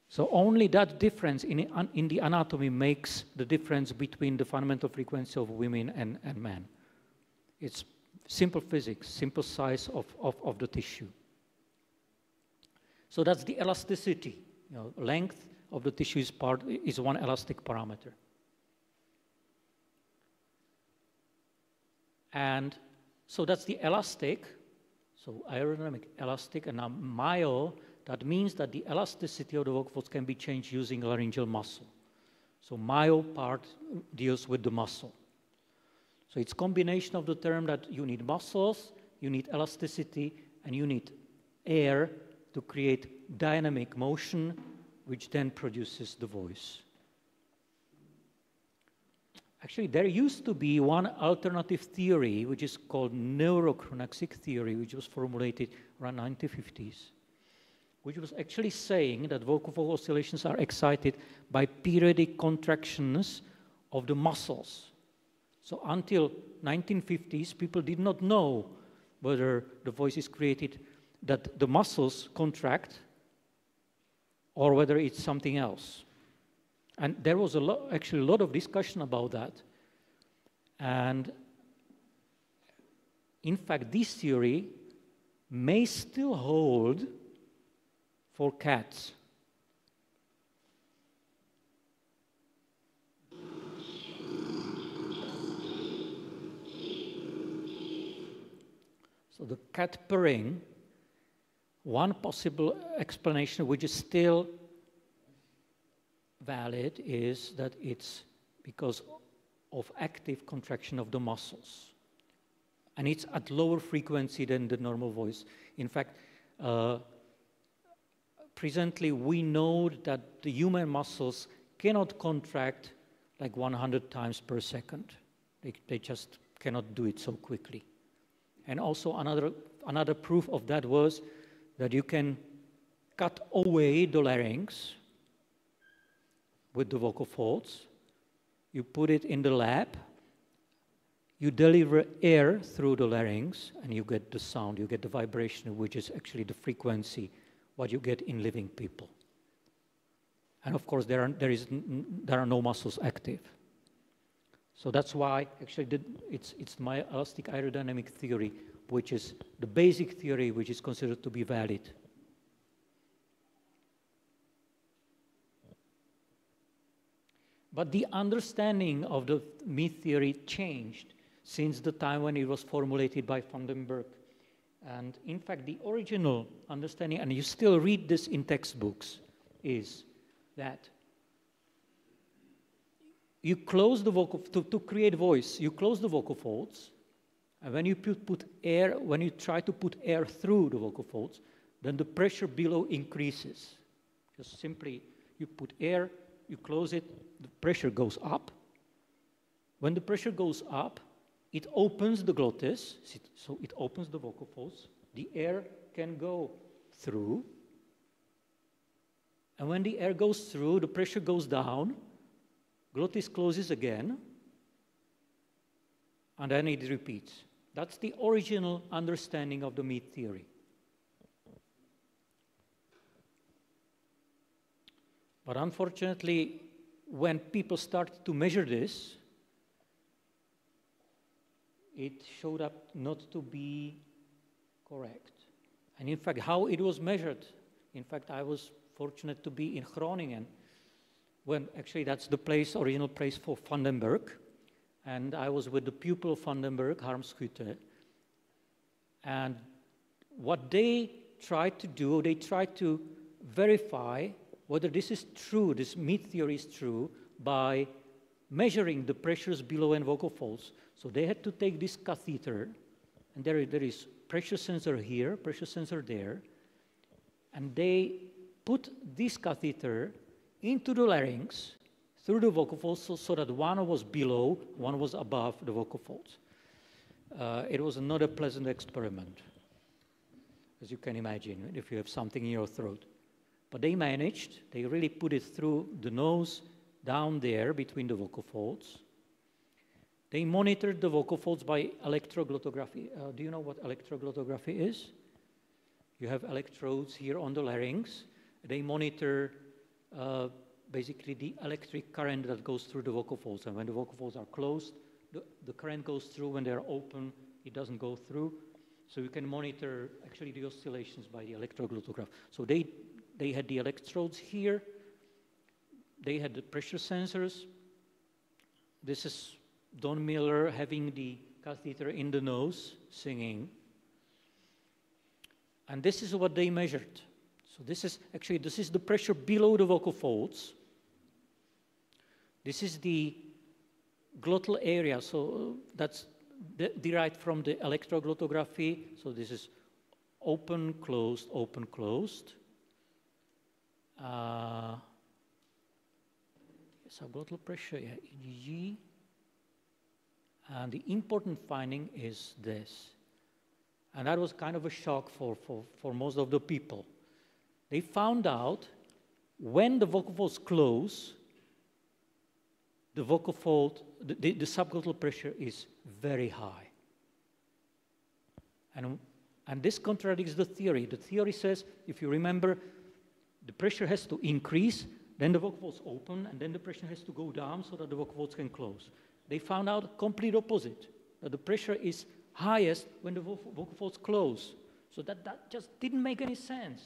So only that difference in the anatomy makes the difference between the fundamental frequency of women and men. It's simple physics, simple size of the tissue. So that's the elasticity. You know, length of the tissue is one elastic parameter. And so that's the elastic, so aerodynamic elastic, and now myo, that means that the elasticity of the vocal folds can be changed using laryngeal muscle. So myo part deals with the muscle. So it's combination of the term that you need muscles, you need elasticity, and you need air to create dynamic motion, which then produces the voice. Actually, there used to be one alternative theory, which is called neurochronaxic theory, which was formulated around 1950s, which was actually saying that vocal fold oscillations are excited by periodic contractions of the muscles. So until 1950s, people did not know whether the voice is created that the muscles contract or whether it's something else. And there was actually a lot of discussion about that. And in fact, this theory may still hold for cats. So the cat purring, one possible explanation which is still valid is that it's because of active contraction of the muscles. And it's at lower frequency than the normal voice. In fact, presently we know that the human muscles cannot contract like 100 times per second. They just cannot do it so quickly. And also another proof of that was that you can cut away the larynx with the vocal folds. You put it in the lab, you deliver air through the larynx, and you get the sound, you get the vibration, which is actually the frequency, what you get in living people. And of course, there are no muscles active. So that's why actually it's my elastic aerodynamic theory, which is the basic theory which is considered to be valid. But the understanding of the myth theory changed since the time when it was formulated by van den Berg. And in fact, the original understanding, and you still read this in textbooks, is that you close the vocal, to create voice, you close the vocal folds, and when you when you try to put air through the vocal folds, then the pressure below increases. Just simply, you put air, you close it, the pressure goes up. When the pressure goes up, it opens the glottis, so it opens the vocal folds. The air can go through. And when the air goes through, the pressure goes down, glottis closes again, and then it repeats. That's the original understanding of the myth theory. But unfortunately, when people started to measure this, it showed up not to be correct. And in fact, how it was measured, in fact, I was fortunate to be in Groningen, when actually that's the original place for van den Berg. And I was with the pupil of van den Berg, Harm Schutte. And what they tried to do, they tried to verify whether this is true, this myth theory is true, by measuring the pressures below and vocal folds. So they had to take this catheter and there is pressure sensor here, pressure sensor there, and they put this catheter into the larynx through the vocal folds so that one was below, one was above the vocal folds. It was not a pleasant experiment, as you can imagine, if you have something in your throat. But they managed. They really put it through the nose, down there between the vocal folds. They monitored the vocal folds by electroglottography. Do you know what electroglottography is? You have electrodes here on the larynx. They monitor basically the electric current that goes through the vocal folds. And when the vocal folds are closed, the current goes through. When they're open, it doesn't go through. So you can monitor actually the oscillations by the electroglottograph. So they had the electrodes here. They had the pressure sensors. This is Don Miller having the catheter in the nose, singing. And this is what they measured. So this is the pressure below the vocal folds. This is the glottal area. So that's derived from the electroglottography. So this is open, closed, open, closed. Subglottal pressure, yeah, EGG. And the important finding is this. And that was kind of a shock for most of the people. They found out when the vocal folds close, the vocal fold, the subglottal pressure is very high. And this contradicts the theory. The theory says, if you remember, the pressure has to increase, then the vocal folds open, and then the pressure has to go down so that the vocal folds can close. They found out complete opposite, that the pressure is highest when the vocal folds close. So that just didn't make any sense.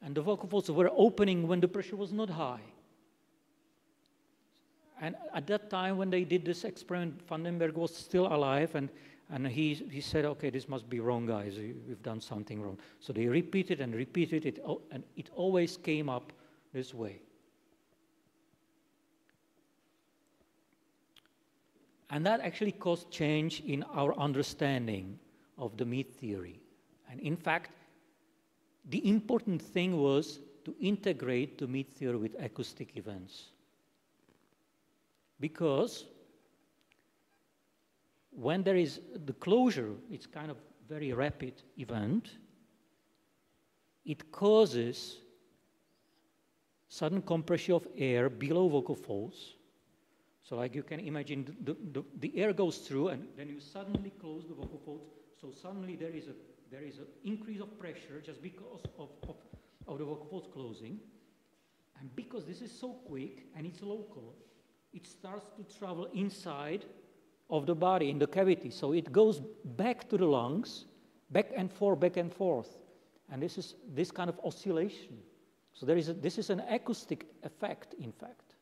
And the vocal folds were opening when the pressure was not high. And at that time, when they did this experiment, Vandenberg was still alive, and he said, okay, this must be wrong, guys. We've done something wrong. So they repeated and repeated it, and it always came up this way. And that actually caused change in our understanding of the meat theory. And in fact, the important thing was to integrate the meat theory with acoustic events. Because when there is the closure, it's kind of very rapid event, it causes sudden compression of air below vocal folds. So like you can imagine, the air goes through, and then you suddenly close the vocal folds. So suddenly there is an increase of pressure just because of the vocal folds closing. And because this is so quick and it's local, it starts to travel inside of the body, in the cavity. So it goes back to the lungs, back and forth, back and forth. And this is this kind of oscillation. So this is an acoustic effect, in fact.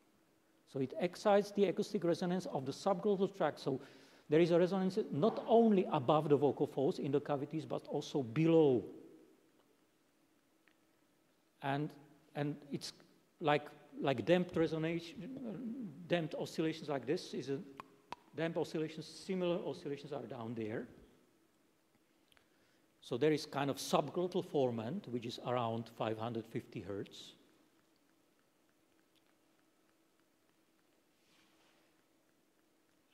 So it excites the acoustic resonance of the subglottal tract. So there is a resonance not only above the vocal folds in the cavities, but also below. And it's like damped oscillations like this is a damped oscillations. Similar oscillations are down there. So there is kind of subglottal formant, which is around 550 hertz.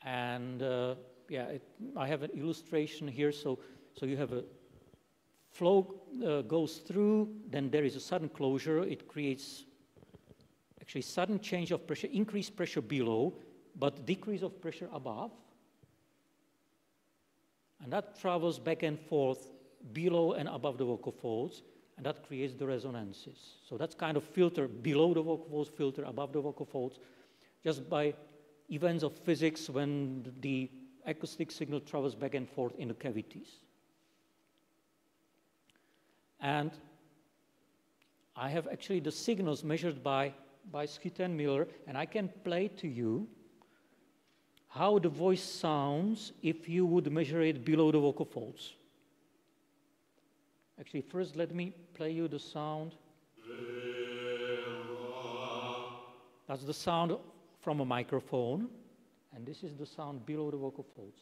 And I have an illustration here. So you have a flow goes through, then there is a sudden closure. It creates actually sudden change of pressure, increased pressure below, but decrease of pressure above. And that travels back and forth below and above the vocal folds, and that creates the resonances. So that's kind of filter below the vocal folds, filter above the vocal folds, just by events of physics when the acoustic signal travels back and forth in the cavities. And I have actually the signals measured by Schütte and Miller, and I can play to you how the voice sounds if you would measure it below the vocal folds. Actually, first let me play you the sound. That's the sound from a microphone. and this is the sound below the vocal folds.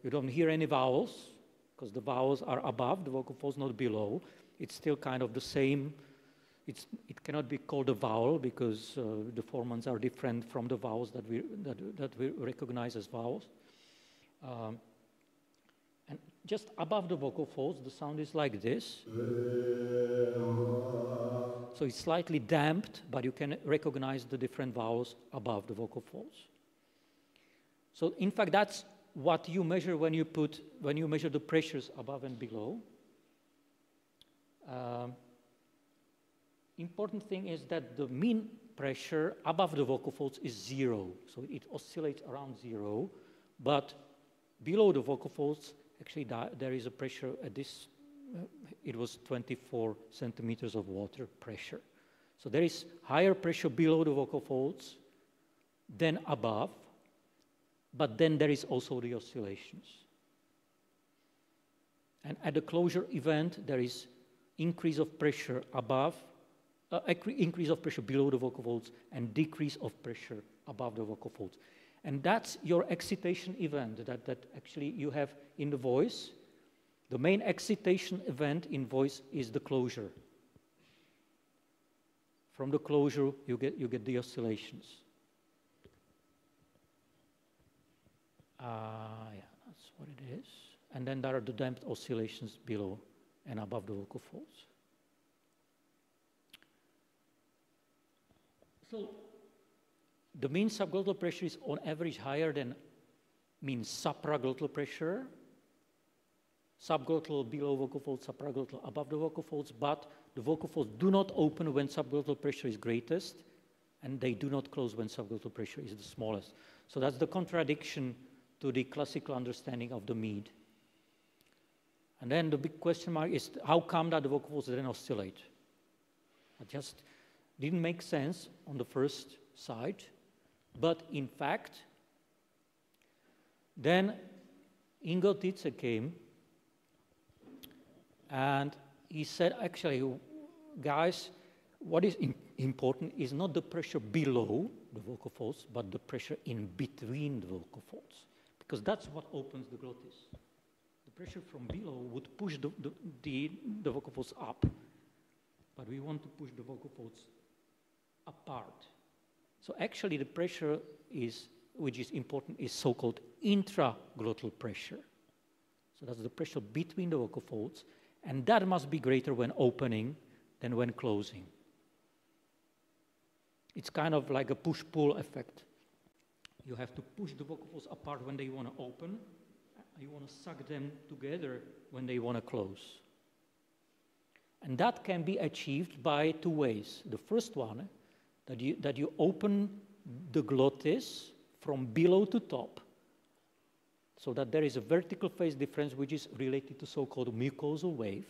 You don't hear any vowels, because the vowels are above the vocal folds, not below. It's still kind of the same. It cannot be called a vowel because the formants are different from the vowels that we recognize as vowels. And just above the vocal folds, the sound is like this. So it's slightly damped, but you can recognize the different vowels above the vocal folds. So in fact, that's what you measure when you measure the pressures above and below. Important thing is that the mean pressure above the vocal folds is 0, so it oscillates around 0, but below the vocal folds, actually there is a pressure at this, it was 24 centimeters of water pressure. So there is higher pressure below the vocal folds than above, but then there is also the oscillations. And at the closure event, there is increase of pressure above, increase of pressure below the vocal folds and decrease of pressure above the vocal folds. And that's your excitation event that actually you have in the voice. The main excitation event in voice is the closure. From the closure, you get the oscillations. Yeah, that's what it is. And then there are the damped oscillations below and above the vocal folds. So the mean subglottal pressure is on average higher than mean supraglottal pressure. Subglottal below vocal folds, supraglottal above the vocal folds, but the vocal folds do not open when subglottal pressure is greatest, and they do not close when subglottal pressure is the smallest. So that's the contradiction to the classical understanding of the mead. And then the big question mark is how come that the vocal folds then oscillate? It just didn't make sense on the first side, but in fact, then Ingo Tietze came and he said, actually, guys, what is important is not the pressure below the vocal folds, but the pressure in between the vocal folds, because that's what opens the glottis. The pressure from below would push the vocal folds up, but we want to push the vocal folds apart. So actually the pressure which is important, is so-called intraglottal pressure. So that's the pressure between the vocal folds, and that must be greater when opening than when closing. It's kind of like a push-pull effect. You have to push the vocal folds apart when they want to open, you want to suck them together when they want to close. And that can be achieved by two ways. The first one, that you open the glottis from below to top, so that there is a vertical phase difference which is related to so-called mucosal wave.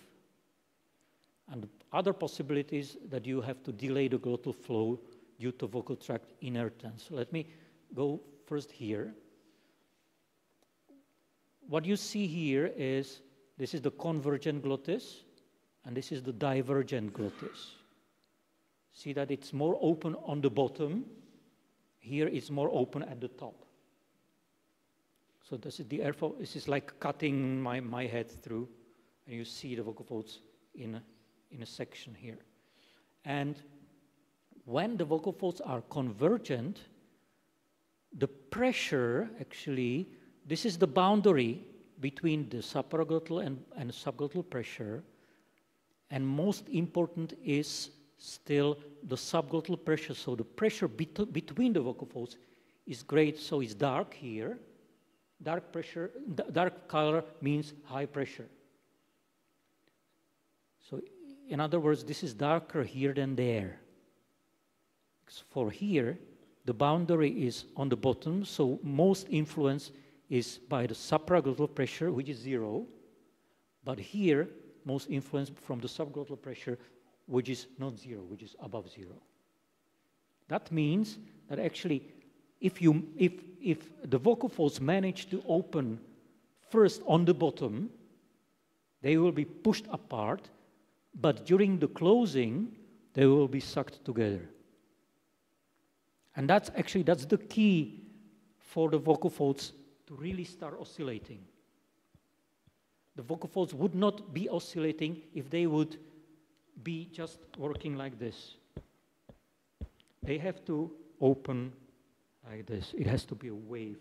And the other possibility is that you have to delay the glottal flow due to vocal tract inertance. So let me go first here. What you see here is, this is the convergent glottis, and this is the divergent glottis. See that it's more open on the bottom. Here it's more open at the top. So this is the airflow. This is like cutting my head through, and you see the vocal folds in a section here. And when the vocal folds are convergent, the pressure actually, this is the boundary between the supraglottal and subglottal pressure, and most important is still the subglottal pressure. So the pressure between the vocal folds is great, so it's dark here. Dark pressure, dark color means high pressure. So in other words, this is darker here than there. For here, the boundary is on the bottom, so most influence is by the supraglottal pressure, which is 0. But here, most influence from the subglottal pressure, which is not 0, which is above 0. That means that actually, if the vocal folds manage to open first on the bottom, they will be pushed apart, but during the closing, they will be sucked together. And that's the key for the vocal folds to really start oscillating. The vocal folds would not be oscillating if they would be just working like this. They have to open like this. It has to be a wave.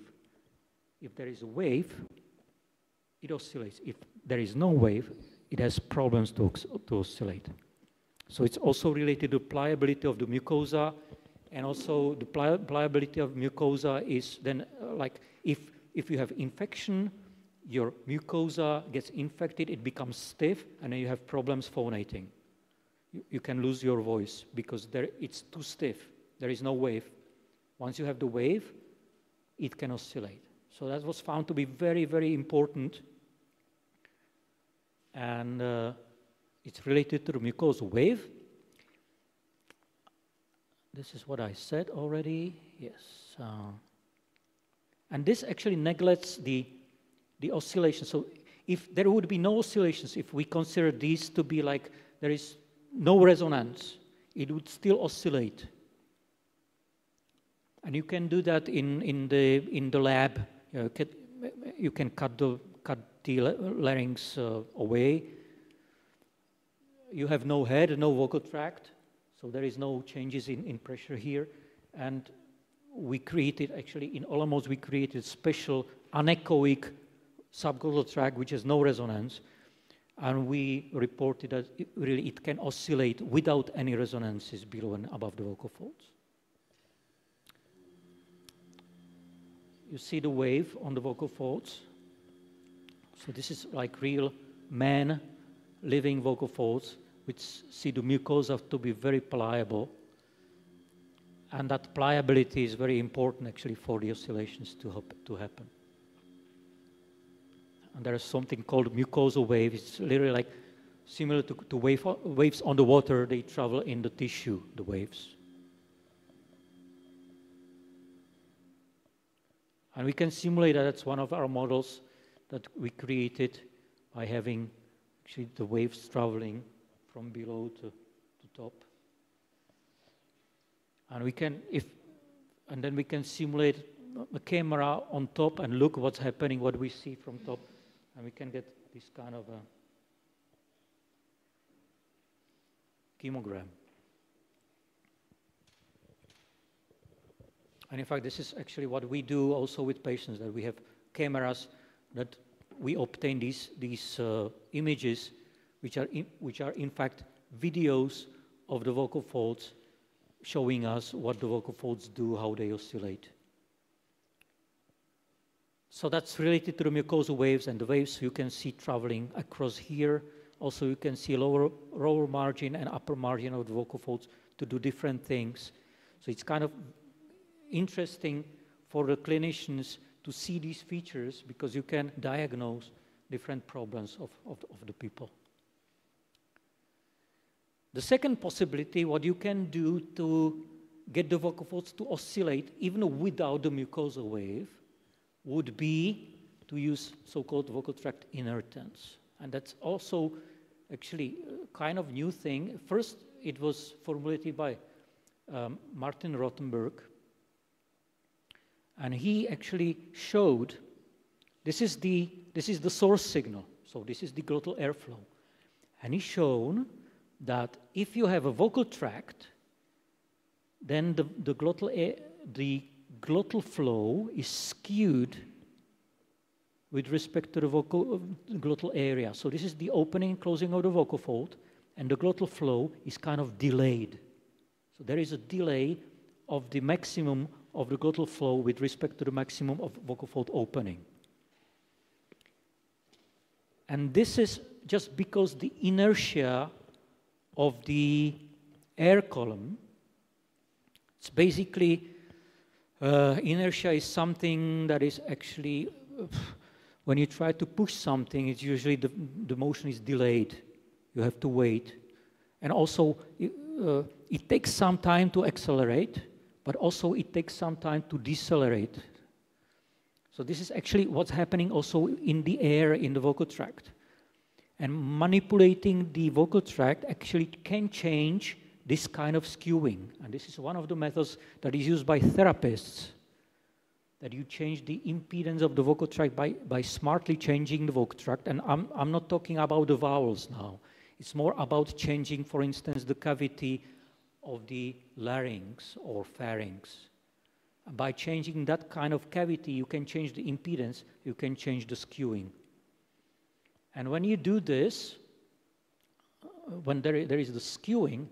If there is a wave, it oscillates. If there is no wave, it has problems to oscillate. So it's also related to pliability of the mucosa, and also the pliability of mucosa is then like if you have infection, your mucosa gets infected, it becomes stiff, and then you have problems phonating. You can lose your voice because it's too stiff. There is no wave. Once you have the wave, it can oscillate. So that was found to be very, very important. And it's related to the mucosal wave. This is what I said already. Yes. And this actually neglects the oscillation. So if there would be no oscillations, if we consider these to be like there is no resonance, it would still oscillate. And you can do that in the lab. You can cut the larynx away. You have no head, no vocal tract, so there is no changes in pressure here. And we created, actually in Olomouc, we created special anechoic subglottal tract which has no resonance. And we reported that it can oscillate without any resonances below and above the vocal folds. You see the wave on the vocal folds. So this is like real man living vocal folds, which see the mucosa to be very pliable. And that pliability is very important actually for the oscillations to happen. And there is something called mucosal wave. It's literally like similar to waves on the water. They travel in the tissue, the waves. And we can simulate that. That's one of our models that we created by having actually the waves traveling from below to top. And we can, and then we can simulate the camera on top and look what's happening, what we see from top, and we can get this kind of a chemogram. And in fact, this is actually what we do also with patients, that we have cameras that we obtain these images, which are in fact videos of the vocal folds, showing us what the vocal folds do, how they oscillate. So that's related to the mucosal waves, and the waves you can see traveling across here. Also, you can see lower margin and upper margin of the vocal folds to do different things. So it's kind of interesting for the clinicians to see these features because you can diagnose different problems of the people. The second possibility, what you can do to get the vocal folds to oscillate even without the mucosal wave, would be to use so-called vocal tract inertance. And that's also actually a kind of new thing. First, it was formulated by Martin Rothenberg. And he actually showed, this is the source signal. So this is the glottal airflow. And he shown that if you have a vocal tract, then the glottal flow is skewed with respect to the glottal area. So this is the opening and closing of the vocal fold, and the glottal flow is kind of delayed. So there is a delay of the maximum of the glottal flow with respect to the maximum of vocal fold opening. And this is just because the inertia of the air column, it's basically, inertia is something that is actually, when you try to push something, it's usually the motion is delayed. You have to wait. And also, it takes some time to accelerate, but also it takes some time to decelerate. So this is actually what's happening also in the air in the vocal tract. And manipulating the vocal tract actually can change this kind of skewing. And this is one of the methods that is used by therapists, that you change the impedance of the vocal tract by smartly changing the vocal tract. And I'm not talking about the vowels now. It's more about changing, for instance, the cavity of the larynx or pharynx. And by changing that kind of cavity, you can change the impedance, you can change the skewing. And when you do this, when there is the skewing,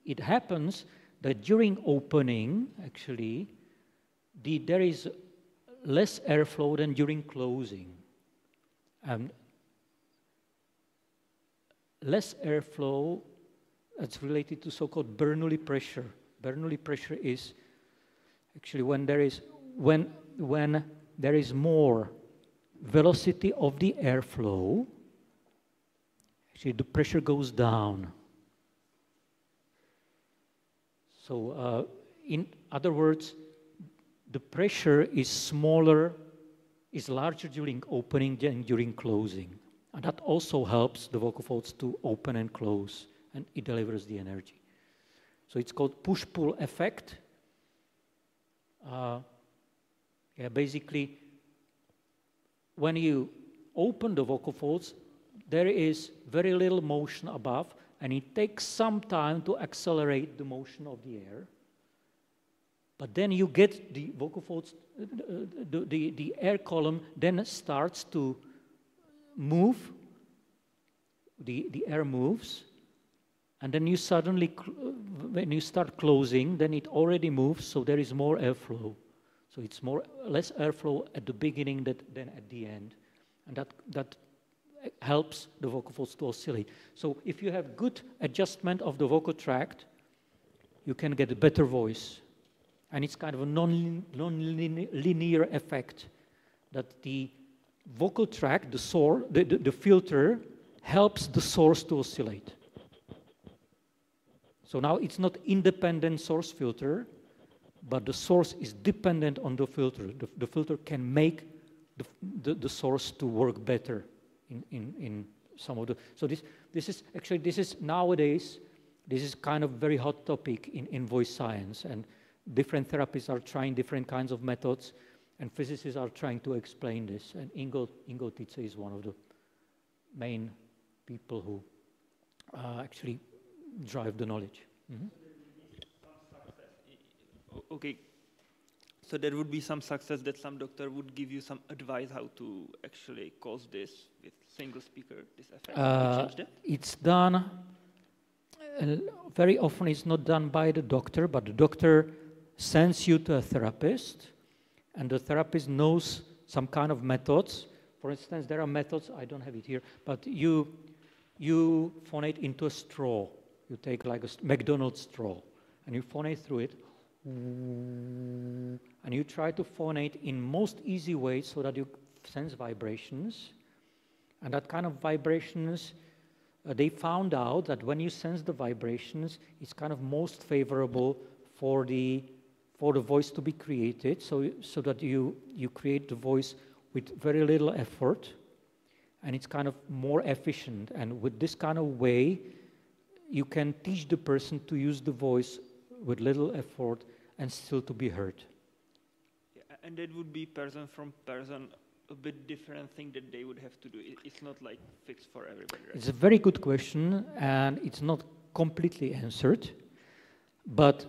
it happens that during opening, actually, there is less airflow than during closing. And less airflow, that's related to so-called Bernoulli pressure. Bernoulli pressure is actually when there is more velocity of the airflow, actually the pressure goes down. So in other words, the pressure is larger during opening than during closing. And that also helps the vocal folds to open and close, and it delivers the energy. So it's called push-pull effect. Basically, when you open the vocal folds, there is very little motion above, and it takes some time to accelerate the motion of the air. But then you get the vocal folds, the air column then starts to move, the air moves, and then you suddenly, when you start closing, then it already moves, so there is more airflow. So it's less airflow at the beginning than at the end. And that helps the vocal folds to oscillate. So if you have good adjustment of the vocal tract, you can get a better voice. And it's kind of a non-linear effect that the vocal tract, the filter, helps the source to oscillate. So now it's not independent source filter, but the source is dependent on the filter. The filter can make the source to work better in some of the... So this is nowadays, this is kind of very hot topic in voice science, and different therapists are trying different kinds of methods, and physicists are trying to explain this. And Ingo Tietze is one of the main people who actually drive the knowledge. Mm-hmm. Okay, so there would be some success that some doctor would give you some advice how to actually cause this with single speaker, this effect. It's done, very often it's not done by the doctor, but the doctor sends you to a therapist, and the therapist knows some kind of methods. For instance, there are methods, I don't have it here, but you phonate into a straw. You take like a McDonald's straw, and you phonate through it, and you try to phonate in most easy ways so that you sense vibrations. And that kind of vibrations, they found out that when you sense the vibrations, it's kind of most favorable for the voice to be created, so that you create the voice with very little effort, and it's kind of more efficient. And with this kind of way, you can teach the person to use the voice with little effort and still to be heard. Yeah, and that would be person from person a bit different thing that they would have to do. It's not like fixed for everybody, right? It's a very good question, and it's not completely answered, but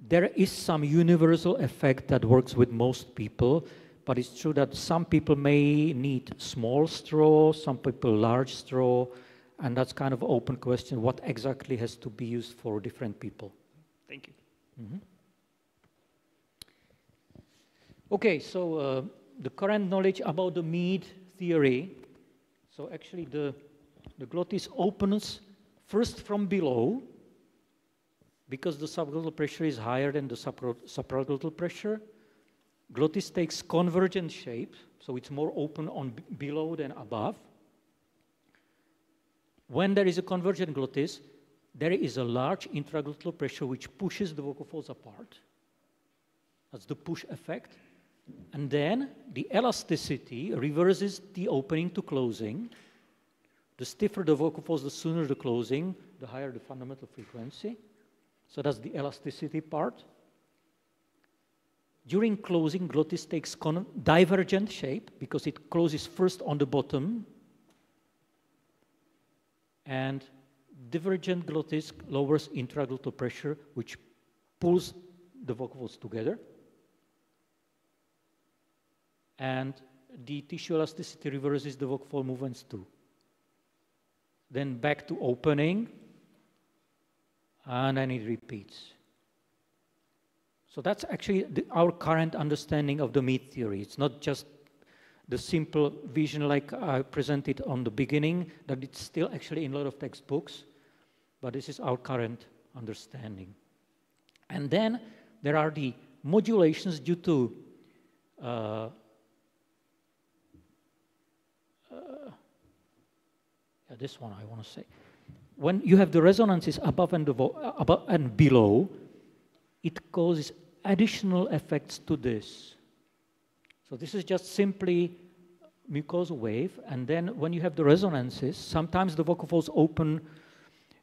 there is some universal effect that works with most people, but it's true that some people may need small straw, some people large straw, and that's kind of an open question, what exactly has to be used for different people. Thank you. Mm-hmm. Okay, so the current knowledge about the Mead theory. So actually the glottis opens first from below, because the subglottal pressure is higher than the supraglottal pressure. Glottis takes convergent shape, so it's more open on below than above. When there is a convergent glottis, there is a large intraglottal pressure which pushes the vocal folds apart. That's the push effect. And then the elasticity reverses the opening to closing. The stiffer the vocal folds, the sooner the closing, the higher the fundamental frequency. So that's the elasticity part. During closing, glottis takes divergent shape because it closes first on the bottom. And divergent glottis lowers intraglottal pressure, which pulls the vocal folds together. And the tissue elasticity reverses the vocal fold movements too. Then back to opening, and then it repeats. So that's actually our current understanding of the meat theory. It's not just the simple vision like I presented on the beginning, that it's still actually in a lot of textbooks, but this is our current understanding. And then there are the modulations due to this one I want to say. When you have the resonances above and below, it causes additional effects to this. So this is just simply mucosal wave, and then when you have the resonances, sometimes the vocal folds open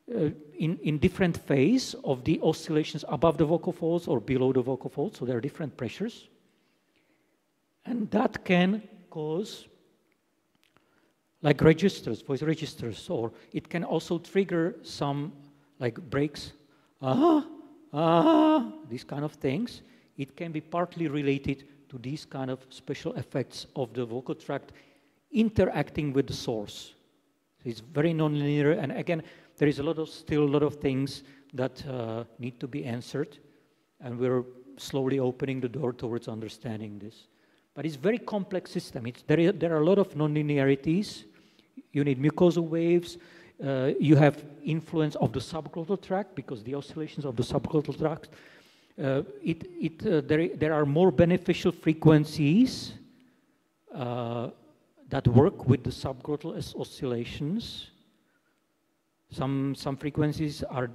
in different phase of the oscillations above the vocal folds or below the vocal folds, so there are different pressures. And that can cause like registers, voice registers, or it can also trigger some like breaks, these kind of things. It can be partly related to these kind of special effects of the vocal tract interacting with the source. So it's very nonlinear, and again, there is still a lot of things that need to be answered, and we're slowly opening the door towards understanding this. But it's a very complex system. There are a lot of nonlinearities. You need mucosal waves. You have influence of the subglottal tract because the oscillations of the subglottal tract. There are more beneficial frequencies that work with the subglottal oscillations. Some frequencies are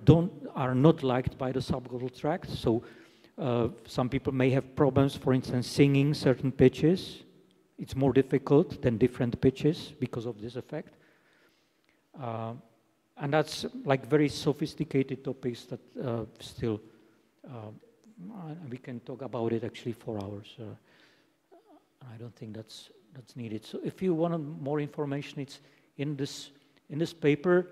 not liked by the subglottal tract. So some people may have problems, for instance, singing certain pitches. It's more difficult than different pitches because of this effect. And that's like very sophisticated topics that still, we can talk about it actually for hours. I don't think that's needed. So if you want more information, it's in this paper.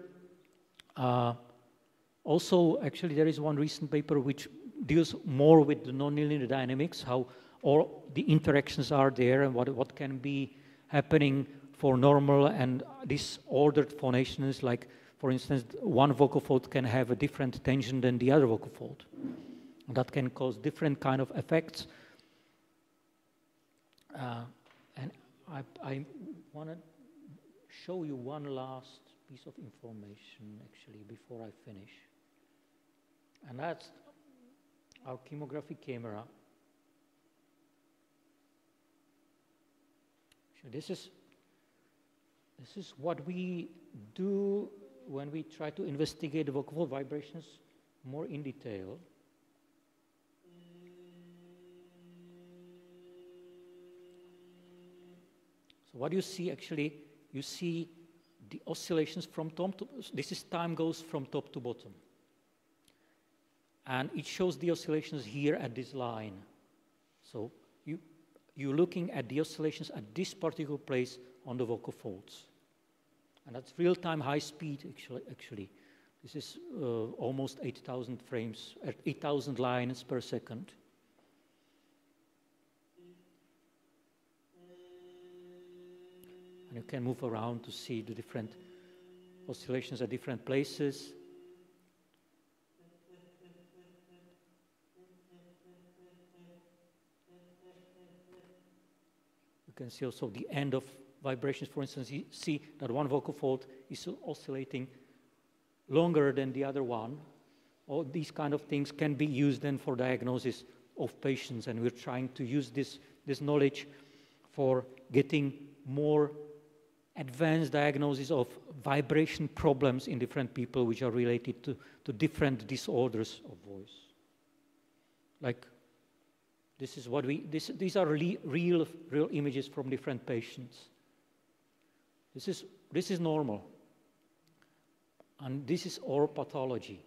Also, actually, there is one recent paper which deals more with the nonlinear dynamics, how all the interactions are there and what can be happening for normal and disordered phonations. Like, for instance, one vocal fold can have a different tension than the other vocal fold. That can cause different kind of effects. And I want to show you one last piece of information, actually, before I finish. And that's our chemography camera. So this is what we do when we try to investigate the vocal fold vibrations more in detail. So what you see actually, you see the oscillations from top to, this is time goes from top to bottom. And it shows the oscillations here at this line. So you're looking at the oscillations at this particular place on the vocal folds. And that's real-time high speed, actually. This is almost 8,000 frames, 8,000 lines per second. And you can move around to see the different oscillations at different places. You can see also the end of vibrations. For instance, you see that one vocal fold is oscillating longer than the other one. All these kind of things can be used then for diagnosis of patients, and we're trying to use this knowledge for getting more advanced diagnosis of vibration problems in different people which are related to different disorders of voice. Like, this is what these are real images from different patients. This is normal. And this is all pathology.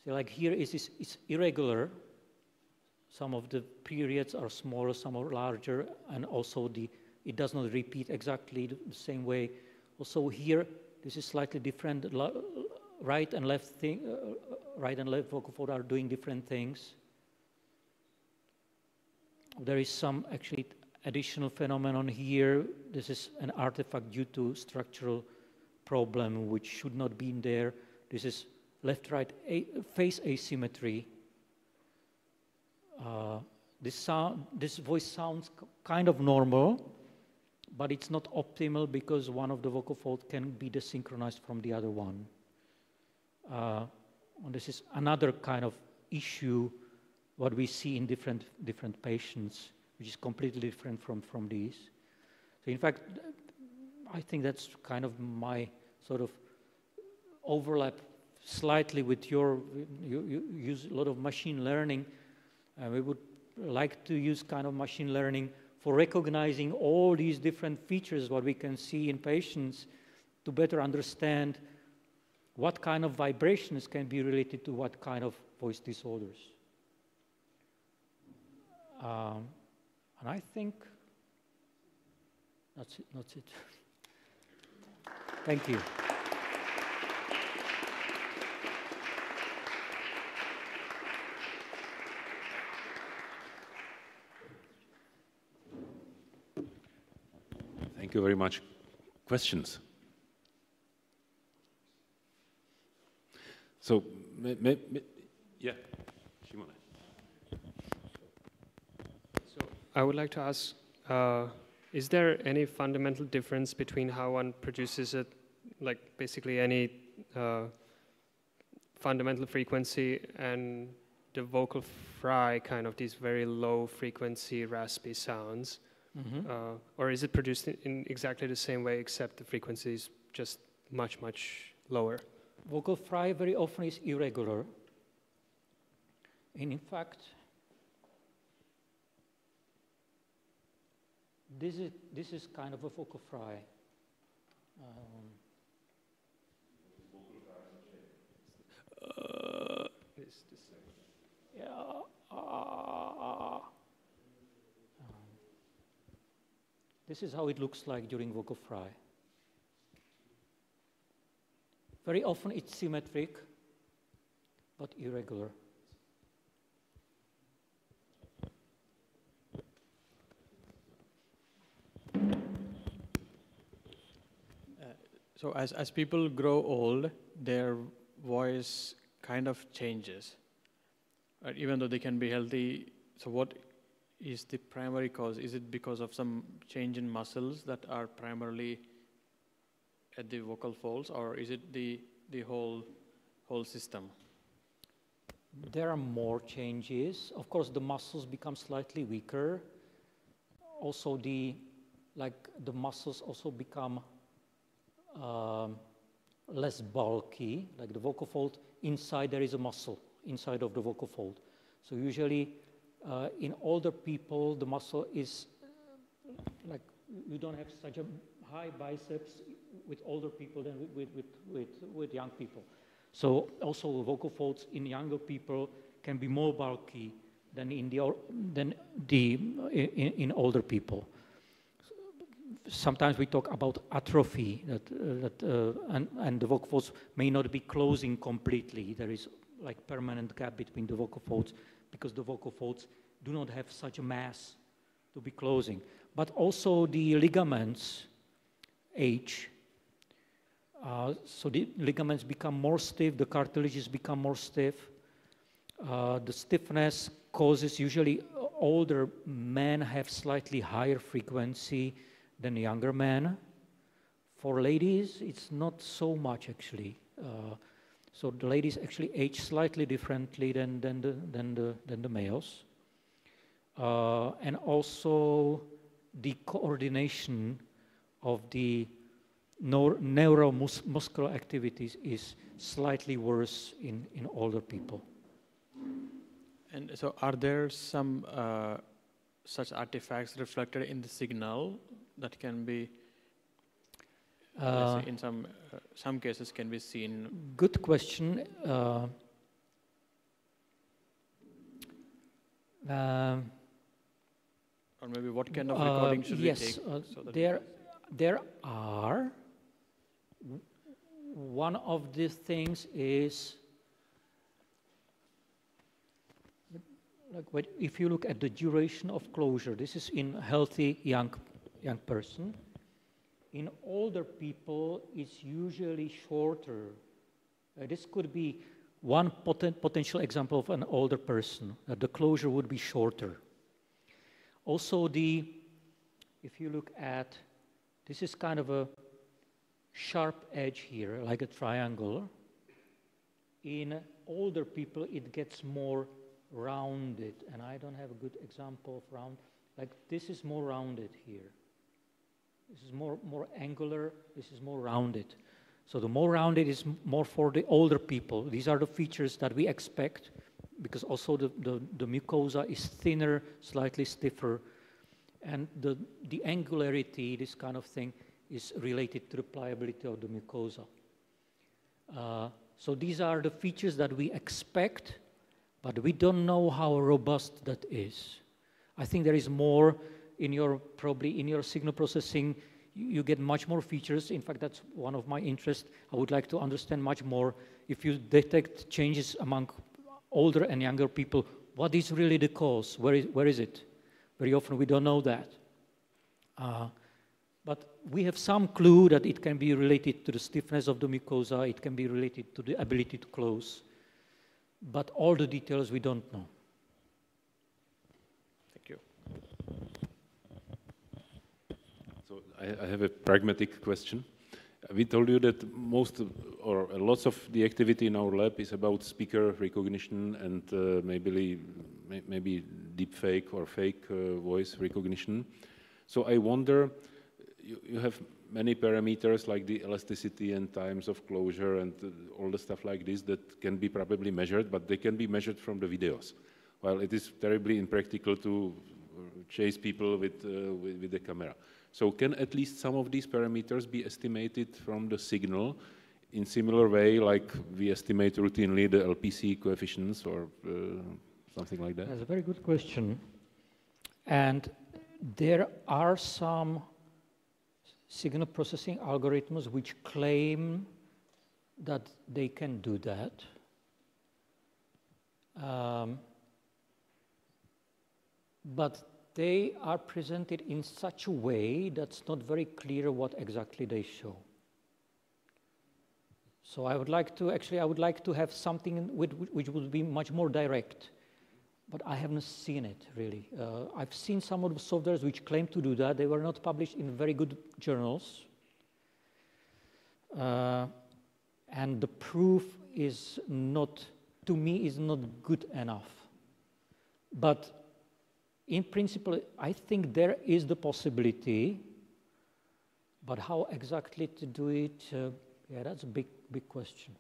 So like here it's irregular. Some of the periods are smaller, some are larger, and also it does not repeat exactly the same way. Also here, this is slightly different. Right and left vocal fold are doing different things. There is some actually additional phenomenon here. This is an artifact due to structural problem which should not be in there. This is left-right phase asymmetry. This voice sounds kind of normal, but it's not optimal because one of the vocal folds can be desynchronized from the other one. And this is another kind of issue what we see in different patients, which is completely different from these. So in fact, I think that's kind of my sort of overlap slightly with you use a lot of machine learning. We would like to use kind of machine learning for recognizing all these different features what we can see in patients to better understand what kind of vibrations can be related to what kind of voice disorders. And I think that's it. Thank you. Thank you very much. Questions? So, yeah, Shimon. So I would like to ask, is there any fundamental difference between how one produces it, like basically any fundamental frequency and the vocal fry, kind of these very low frequency raspy sounds? Mm-hmm. Or is it produced in exactly the same way except the frequency is just much, much lower? Vocal fry very often is irregular. And in fact, this is kind of a vocal fry. This is how it looks like during vocal fry. Very often it's symmetric, but irregular. So as people grow old, their voice kind of changes, right? Even though they can be healthy. So what is the primary cause? Is it because of some change in muscles that are primarily at the vocal folds, or is it the whole system? There are more changes. Of course, the muscles become slightly weaker. Also, the muscles also become less bulky. Like the vocal fold, inside there is a muscle inside of the vocal fold. So usually, in older people, the muscle is like you don't have such a high biceps with older people than with young people. So also vocal folds in younger people can be more bulky than in older people. Sometimes we talk about atrophy and the vocal folds may not be closing completely. There is like permanent gap between the vocal folds because the vocal folds do not have such a mass to be closing. But also the ligaments age. So the ligaments become more stiff, the cartilages become more stiff. The stiffness causes usually older men have slightly higher frequency than younger men. For ladies, it's not so much actually. So the ladies actually age slightly differently than the males. And also the coordination of the neuromuscular activities is slightly worse in older people. And so are there some such artifacts reflected in the signal that can be let's say in some cases can be seen? Good question. Or maybe what kind of recording should we take? Yes, So that there are. One of these things is, like if you look at the duration of closure, this is in healthy young person. In older people, it's usually shorter. This could be one potential example of an older person, that the closure would be shorter. Also, if you look at, this is kind of a sharp edge here, like a triangle. In older people, it gets more rounded, and I don't have a good example of round. Like this is more rounded here. This is more angular, this is more rounded. So the more rounded is more for the older people. These are the features that we expect, because also the mucosa is thinner, slightly stiffer, and the angularity, this kind of thing, is related to the pliability of the mucosa. So these are the features that we expect, but we don't know how robust that is. I think there is more probably in your signal processing. You get much more features. In fact, that's one of my interests. I would like to understand much more. If you detect changes among older and younger people, what is really the cause? Where is it? Very often we don't know that. But we have some clue that it can be related to the stiffness of the mucosa, it can be related to the ability to close. But all the details we don't know. Thank you. So I have a pragmatic question. We told you that lots of the activity in our lab is about speaker recognition and maybe deep fake or fake voice recognition. So I wonder, you have many parameters like the elasticity and times of closure and all the stuff like this that can be probably measured, but they can be measured from the videos. While it is terribly impractical to chase people with the camera. So can at least some of these parameters be estimated from the signal in similar way like we estimate routinely the LPC coefficients or something like that? That's a very good question. And there are some signal processing algorithms which claim that they can do that. But they are presented in such a way that's not very clear what exactly they show. So I would like to have something which would be much more direct, but I haven't seen it really. I've seen some of the softwares which claim to do that. They were not published in very good journals. And the proof is not, to me, is not good enough. But in principle, I think there is the possibility, but how exactly to do it, yeah, that's a big question.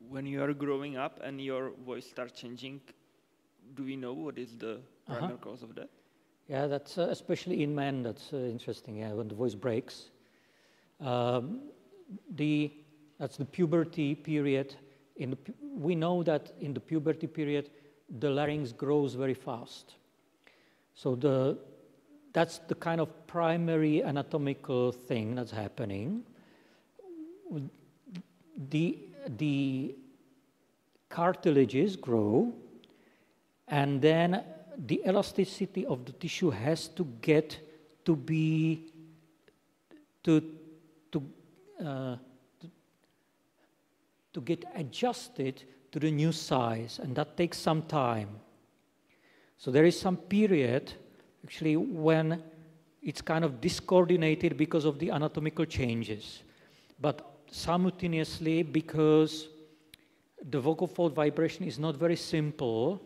When you are growing up and your voice starts changing, do we know what is the primary cause of that? Yeah, that's especially in men, that's interesting, yeah, when the voice breaks. That's the puberty period. We know that in the puberty period, the larynx grows very fast. So that's the kind of primary anatomical thing that's happening. The cartilages grow, and then the elasticity of the tissue has to get to be to get adjusted to the new size, and that takes some time. So there is some period, actually, when it's kind of discoordinated because of the anatomical changes. But simultaneously, because the vocal fold vibration is not very simple,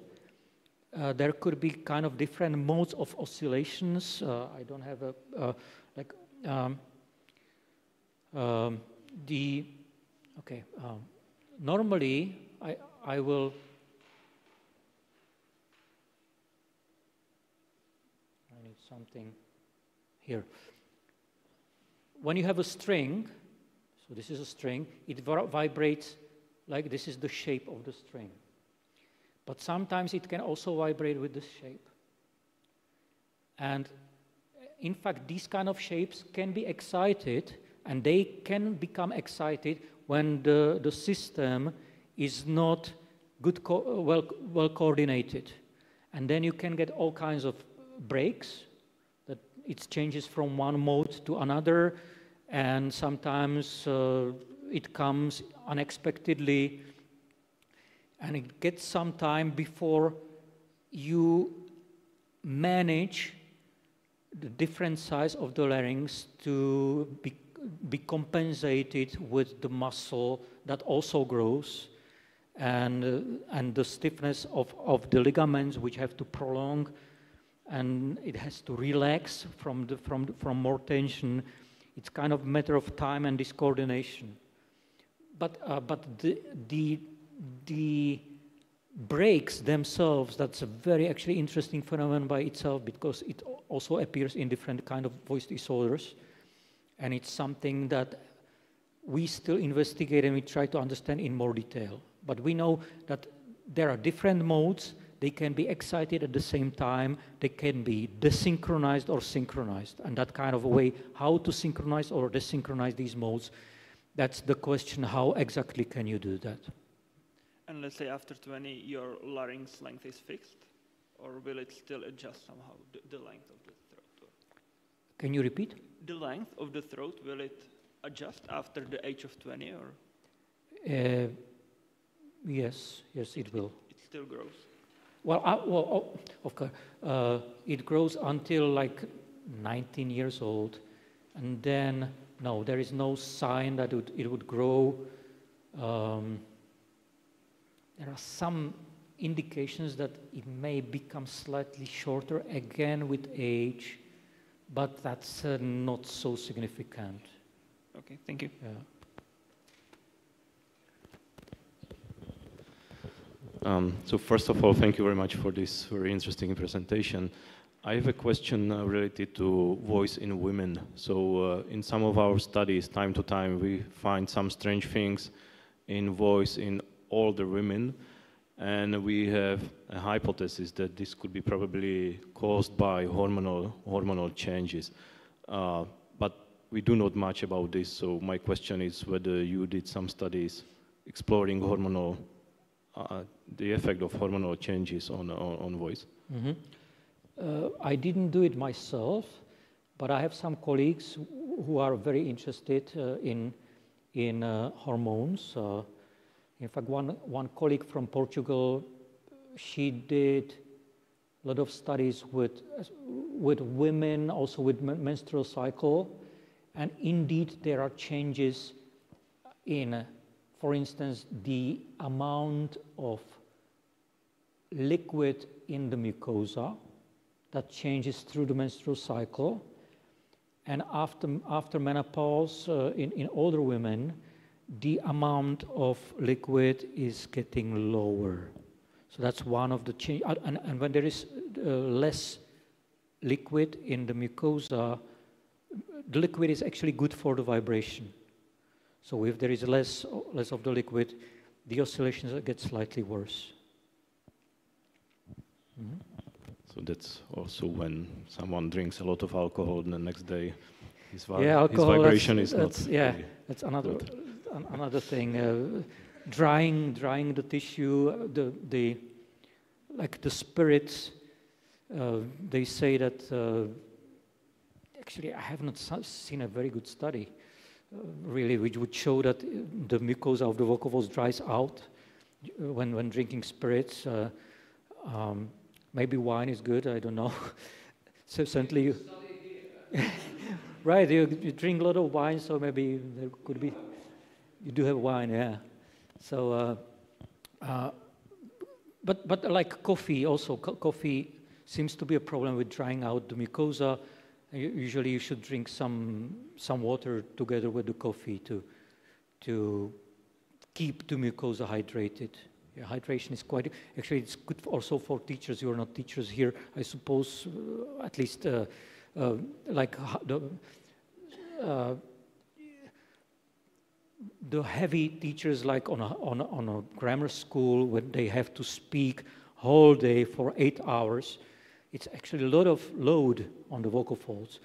there could be kind of different modes of oscillations. I don't have normally, I will something here. When you have a string, so this is a string, it vibrates like this is the shape of the string. But sometimes it can also vibrate with this shape. And in fact, these kind of shapes can be excited, and they can become excited when the system is not well coordinated. And then you can get all kinds of breaks, that it changes from one mode to another, and sometimes it comes unexpectedly, and it gets some time before you manage the different size of the larynx to be compensated with the muscle that also grows, and the stiffness of the ligaments, which have to prolong, and it has to relax from more tension. It's kind of a matter of time and discoordination. But the breaks themselves, that's a very actually interesting phenomenon by itself, because it also appears in different kind of voice disorders. And it's something that we still investigate and we try to understand in more detail. But we know that there are different modes. They can be excited at the same time. They can be desynchronized or synchronized. And that kind of a way, how to synchronize or desynchronize these modes, that's the question, how exactly can you do that? And let's say after 20, your larynx length is fixed, or will it still adjust somehow, the length of the throat? Can you repeat? The length of the throat, will it adjust after the age of 20, or? Yes, it will. It still grows? Well, of course. It grows until like 19 years old, and then, no, there is no sign that it would grow. There are some indications that it may become slightly shorter again with age, but that's not so significant. Okay, thank you. Yeah. So first of all, thank you very much for this very interesting presentation. I have a question related to voice in women. So in some of our studies, time to time, we find some strange things in voice in older women, and we have a hypothesis that this could be probably caused by hormonal changes. But we do not much about this, so my question is whether you did some studies exploring the effect of hormonal changes on voice. Mm-hmm. I didn't do it myself, but I have some colleagues who are very interested in hormones. In fact, one colleague from Portugal, she did a lot of studies with women, also with menstrual cycle, and indeed there are changes in, for instance, the amount of liquid in the mucosa that changes through the menstrual cycle, and after menopause in older women, the amount of liquid is getting lower. So that's one of the change. And when there is less liquid in the mucosa, the liquid is actually good for the vibration. So if there is less of the liquid, the oscillations get slightly worse. Mm-hmm. So that's also when someone drinks a lot of alcohol, and the next day his alcohol, vibration is not. Yeah, that's another thing. Drying the tissue, the spirits. They say that. Actually, I have not seen a very good study, really, which would show that the mucosa of the vocal folds dries out when drinking spirits. Maybe wine is good. I don't know. So certainly, right? You drink a lot of wine, so maybe there could be. You do have wine, yeah. So, but like coffee, also coffee seems to be a problem with drying out the mucosa. Usually, you should drink some water together with the coffee to keep the mucosa hydrated. Yeah, hydration is quite, actually it's good also for teachers. You are not teachers here, I suppose, at least the heavy teachers like on a grammar school when they have to speak whole day for 8 hours, it's actually a lot of load on the vocal folds.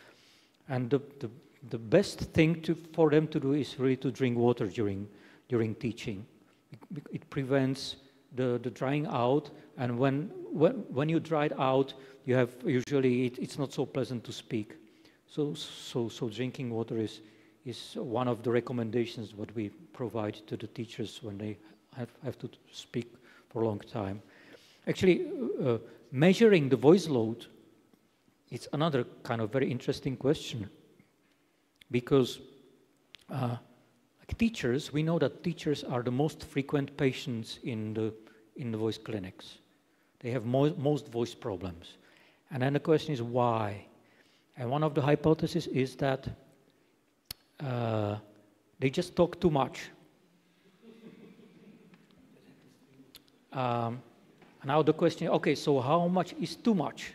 And the best thing for them to do is really to drink water during teaching. It prevents the drying out, and when you dry it out, you have usually it's not so pleasant to speak. So drinking water is one of the recommendations what we provide to the teachers when they have to speak for a long time. Actually, measuring the voice load, it's another kind of very interesting question, because like teachers, we know that teachers are the most frequent patients in the voice clinics. They have most voice problems. And then the question is why? And one of the hypotheses is that they just talk too much. Now the question, okay, so how much is too much?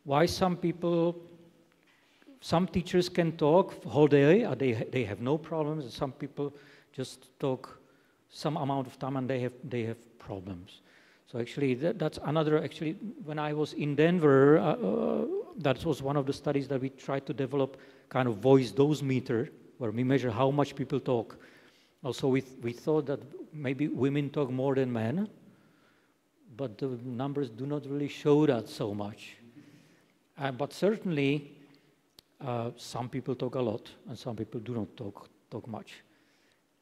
Why some teachers can talk whole day, they have no problems, and some people just talk some amount of time and they have problems. So actually, that's another, actually, when I was in Denver, that was one of the studies that we tried to develop, kind of voice dosimeter, where we measure how much people talk. Also, we thought that maybe women talk more than men, but the numbers do not really show that so much. But certainly, some people talk a lot, and some people do not talk much.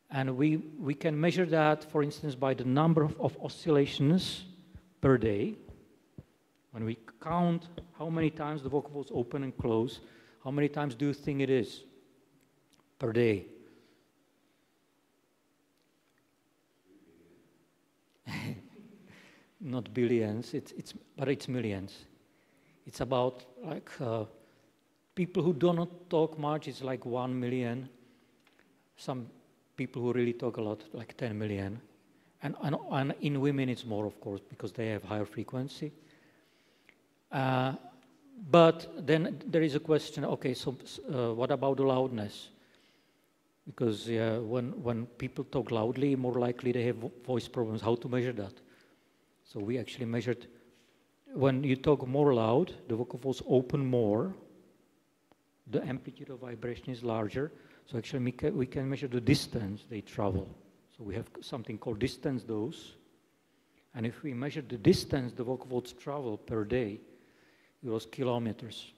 And we can measure that, for instance, by the number of oscillations per day. When we count how many times the vocal folds open and close, how many times do you think it is per day? Not billions, but it's millions. It's about like people who do not talk much, it's like 1 million. Some people who really talk a lot, like 10 million. And in women it's more, of course, because they have higher frequency. But then there is a question, okay, so what about the loudness? Because when people talk loudly, more likely they have voice problems. How to measure that? So we actually measured, when you talk more loud, the vocal folds open more, the amplitude of vibration is larger, so actually we can measure the distance they travel. So we have something called distance dose, and if we measure the distance the vocal folds travel per day, it was kilometers.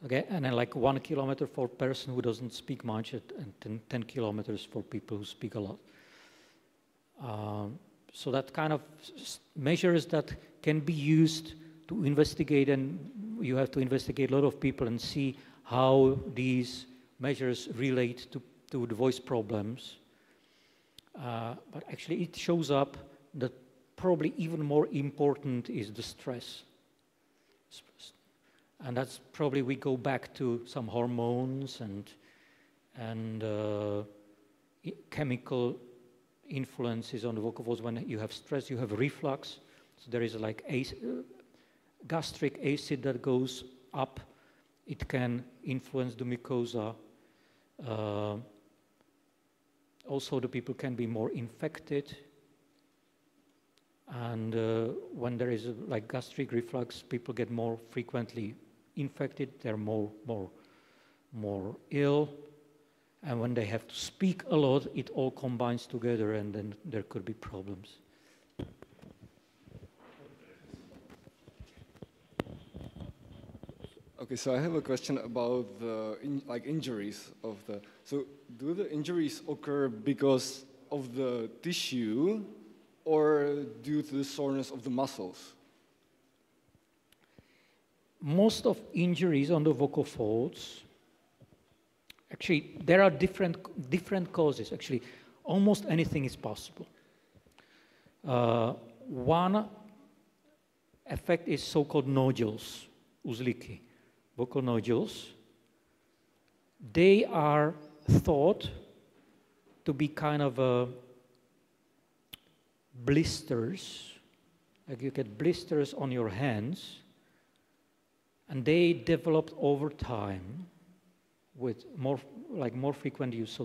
Okay, and then like 1 kilometer for a person who doesn't speak much, and 10 kilometers for people who speak a lot. So that kind of measures that can be used to investigate, and you have to investigate a lot of people and see how these measures relate to the voice problems. But actually it shows up that probably even more important is the stress. And that's probably we go back to some hormones and chemical influences on the vocal folds. When you have stress, you have reflux. So there is like gastric acid that goes up. It can influence the mucosa. Also, the people can be more infected. And when there is like gastric reflux, people get more frequently infected. They're more ill. And when they have to speak a lot, it all combines together, and then there could be problems. Okay, so I have a question about the injuries of the. So, do the injuries occur because of the tissue, or due to the soreness of the muscles? Most of injuries on the vocal folds. Actually, there are different causes. Actually, almost anything is possible. One effect is so-called nodules, uzlíky, vocal nodules. They are thought to be kind of blisters, like you get blisters on your hands, and they developed over time with more frequent use.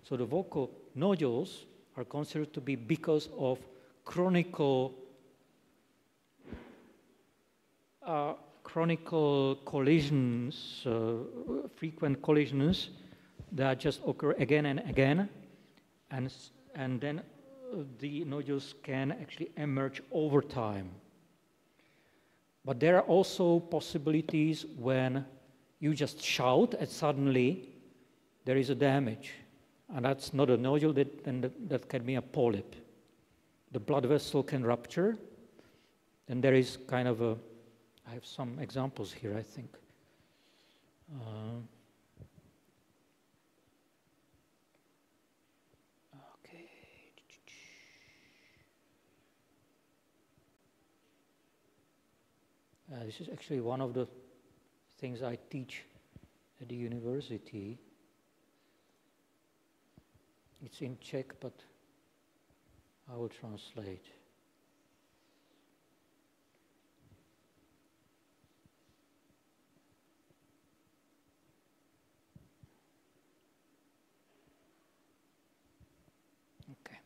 So the vocal nodules are considered to be because of chronic collisions, frequent collisions that just occur again and again, and then the nodules can actually emerge over time. But there are also possibilities when you just shout and suddenly there is a damage. And that's not a nodule, that can be a polyp. The blood vessel can rupture, and there is kind of a, I have some examples here, I think. Okay. This is actually one of the things I teach at the university. It's in Czech, but I will translate. Okay.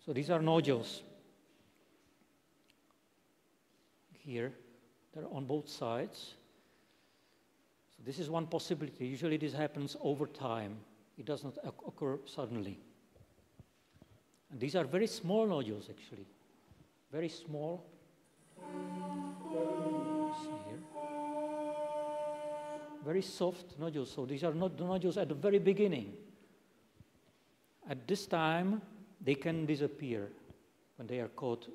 So these are nodules here. They're on both sides. So this is one possibility. Usually this happens over time. It does not occur suddenly. And these are very small nodules, actually. Very small. See here. Very soft nodules. So these are not the nodules at the very beginning. At this time, they can disappear when they are caught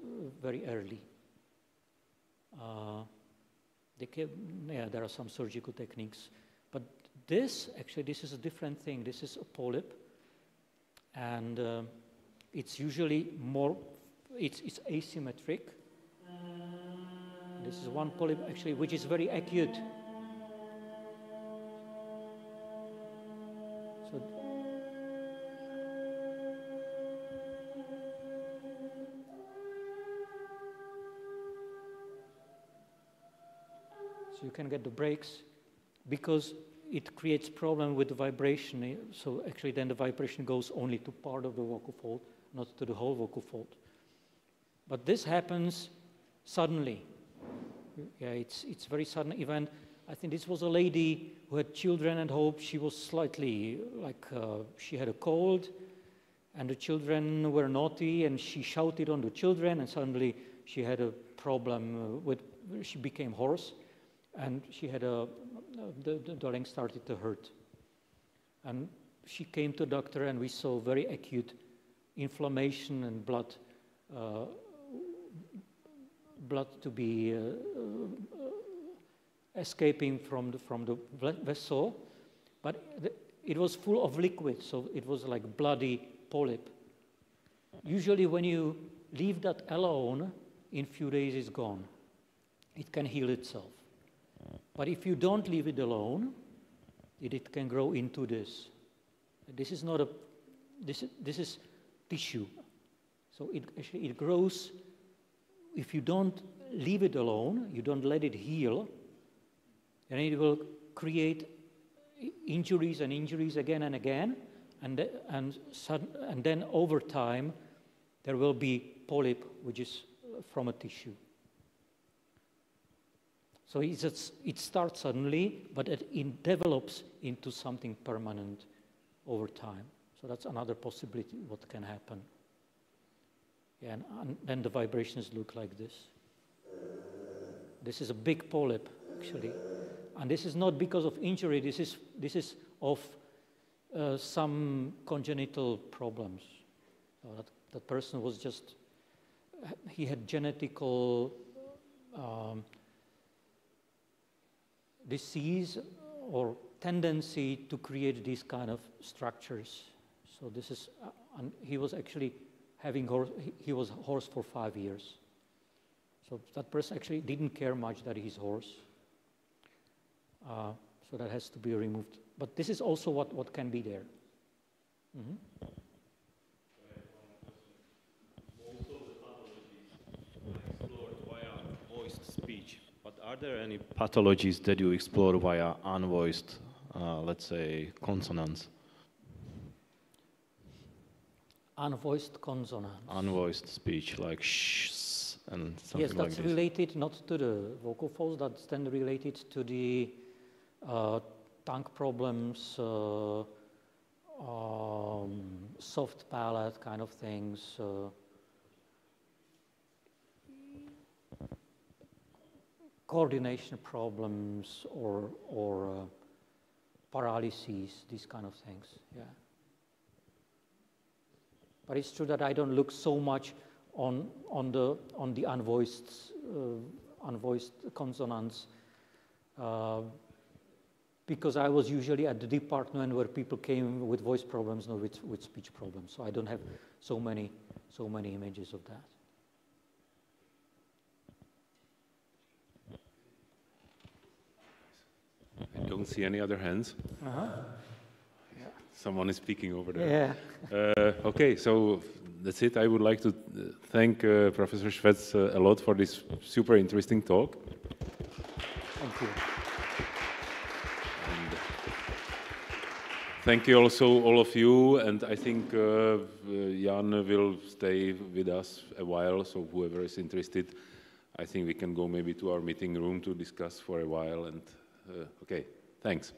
very early. There are some surgical techniques. But this is a different thing. This is a polyp. And it's usually more, it's asymmetric. This is one polyp, actually, which is very acute. So you can get the breaks because it creates problem with the vibration. So actually then the vibration goes only to part of the vocal fold, not to the whole vocal fold. But this happens suddenly. Yeah, it's very sudden event. I think this was a lady who had children at home. She was slightly she had a cold, and the children were naughty, and she shouted on the children, and suddenly she had a problem she became hoarse. And she had the leg started to hurt. And she came to the doctor, and we saw very acute inflammation and blood to be escaping from the vessel. But it was full of liquid, so it was like bloody polyp. Usually when you leave that alone, in a few days it's gone. It can heal itself. But if you don't leave it alone, it can grow into this. This is not this is tissue. So it grows. If you don't leave it alone, you don't let it heal, then it will create injuries and injuries again and again, and then over time there will be polyp, which is from a tissue. So it starts suddenly, but it develops into something permanent over time. So that's another possibility what can happen. Yeah, and then the vibrations look like this. This is a big polyp, actually. And this is not because of injury. This is of some congenital problems. So that person was just, he had genetical disease or tendency to create these kind of structures. So this is, and he was actually having he was hoarse for 5 years. So that person actually didn't care much that he's hoarse. So So that has to be removed. But this is also what can be there. Mm-hmm. Most of the pathologies are explored via voiced speech, but are there any pathologies that you explore via unvoiced, let's say, consonants? Unvoiced consonants. Unvoiced speech, like sh, s, and something yes, like that's this. related not to the vocal folds, that's then related to the tongue problems, soft palate kind of things. Coordination problems or paralyses, these kind of things, yeah. But it's true that I don't look so much on the unvoiced consonants because I was usually at the department where people came with voice problems, not with speech problems. So I don't have so many images of that. I don't see any other hands. Uh-huh. Someone is speaking over there. Yeah. Okay, so that's it. I would like to thank Professor Švec a lot for this super interesting talk. Thank you. And thank you also all of you. And I think Jan will stay with us a while. So whoever is interested, I think we can go maybe to our meeting room to discuss for a while. And okay, thanks.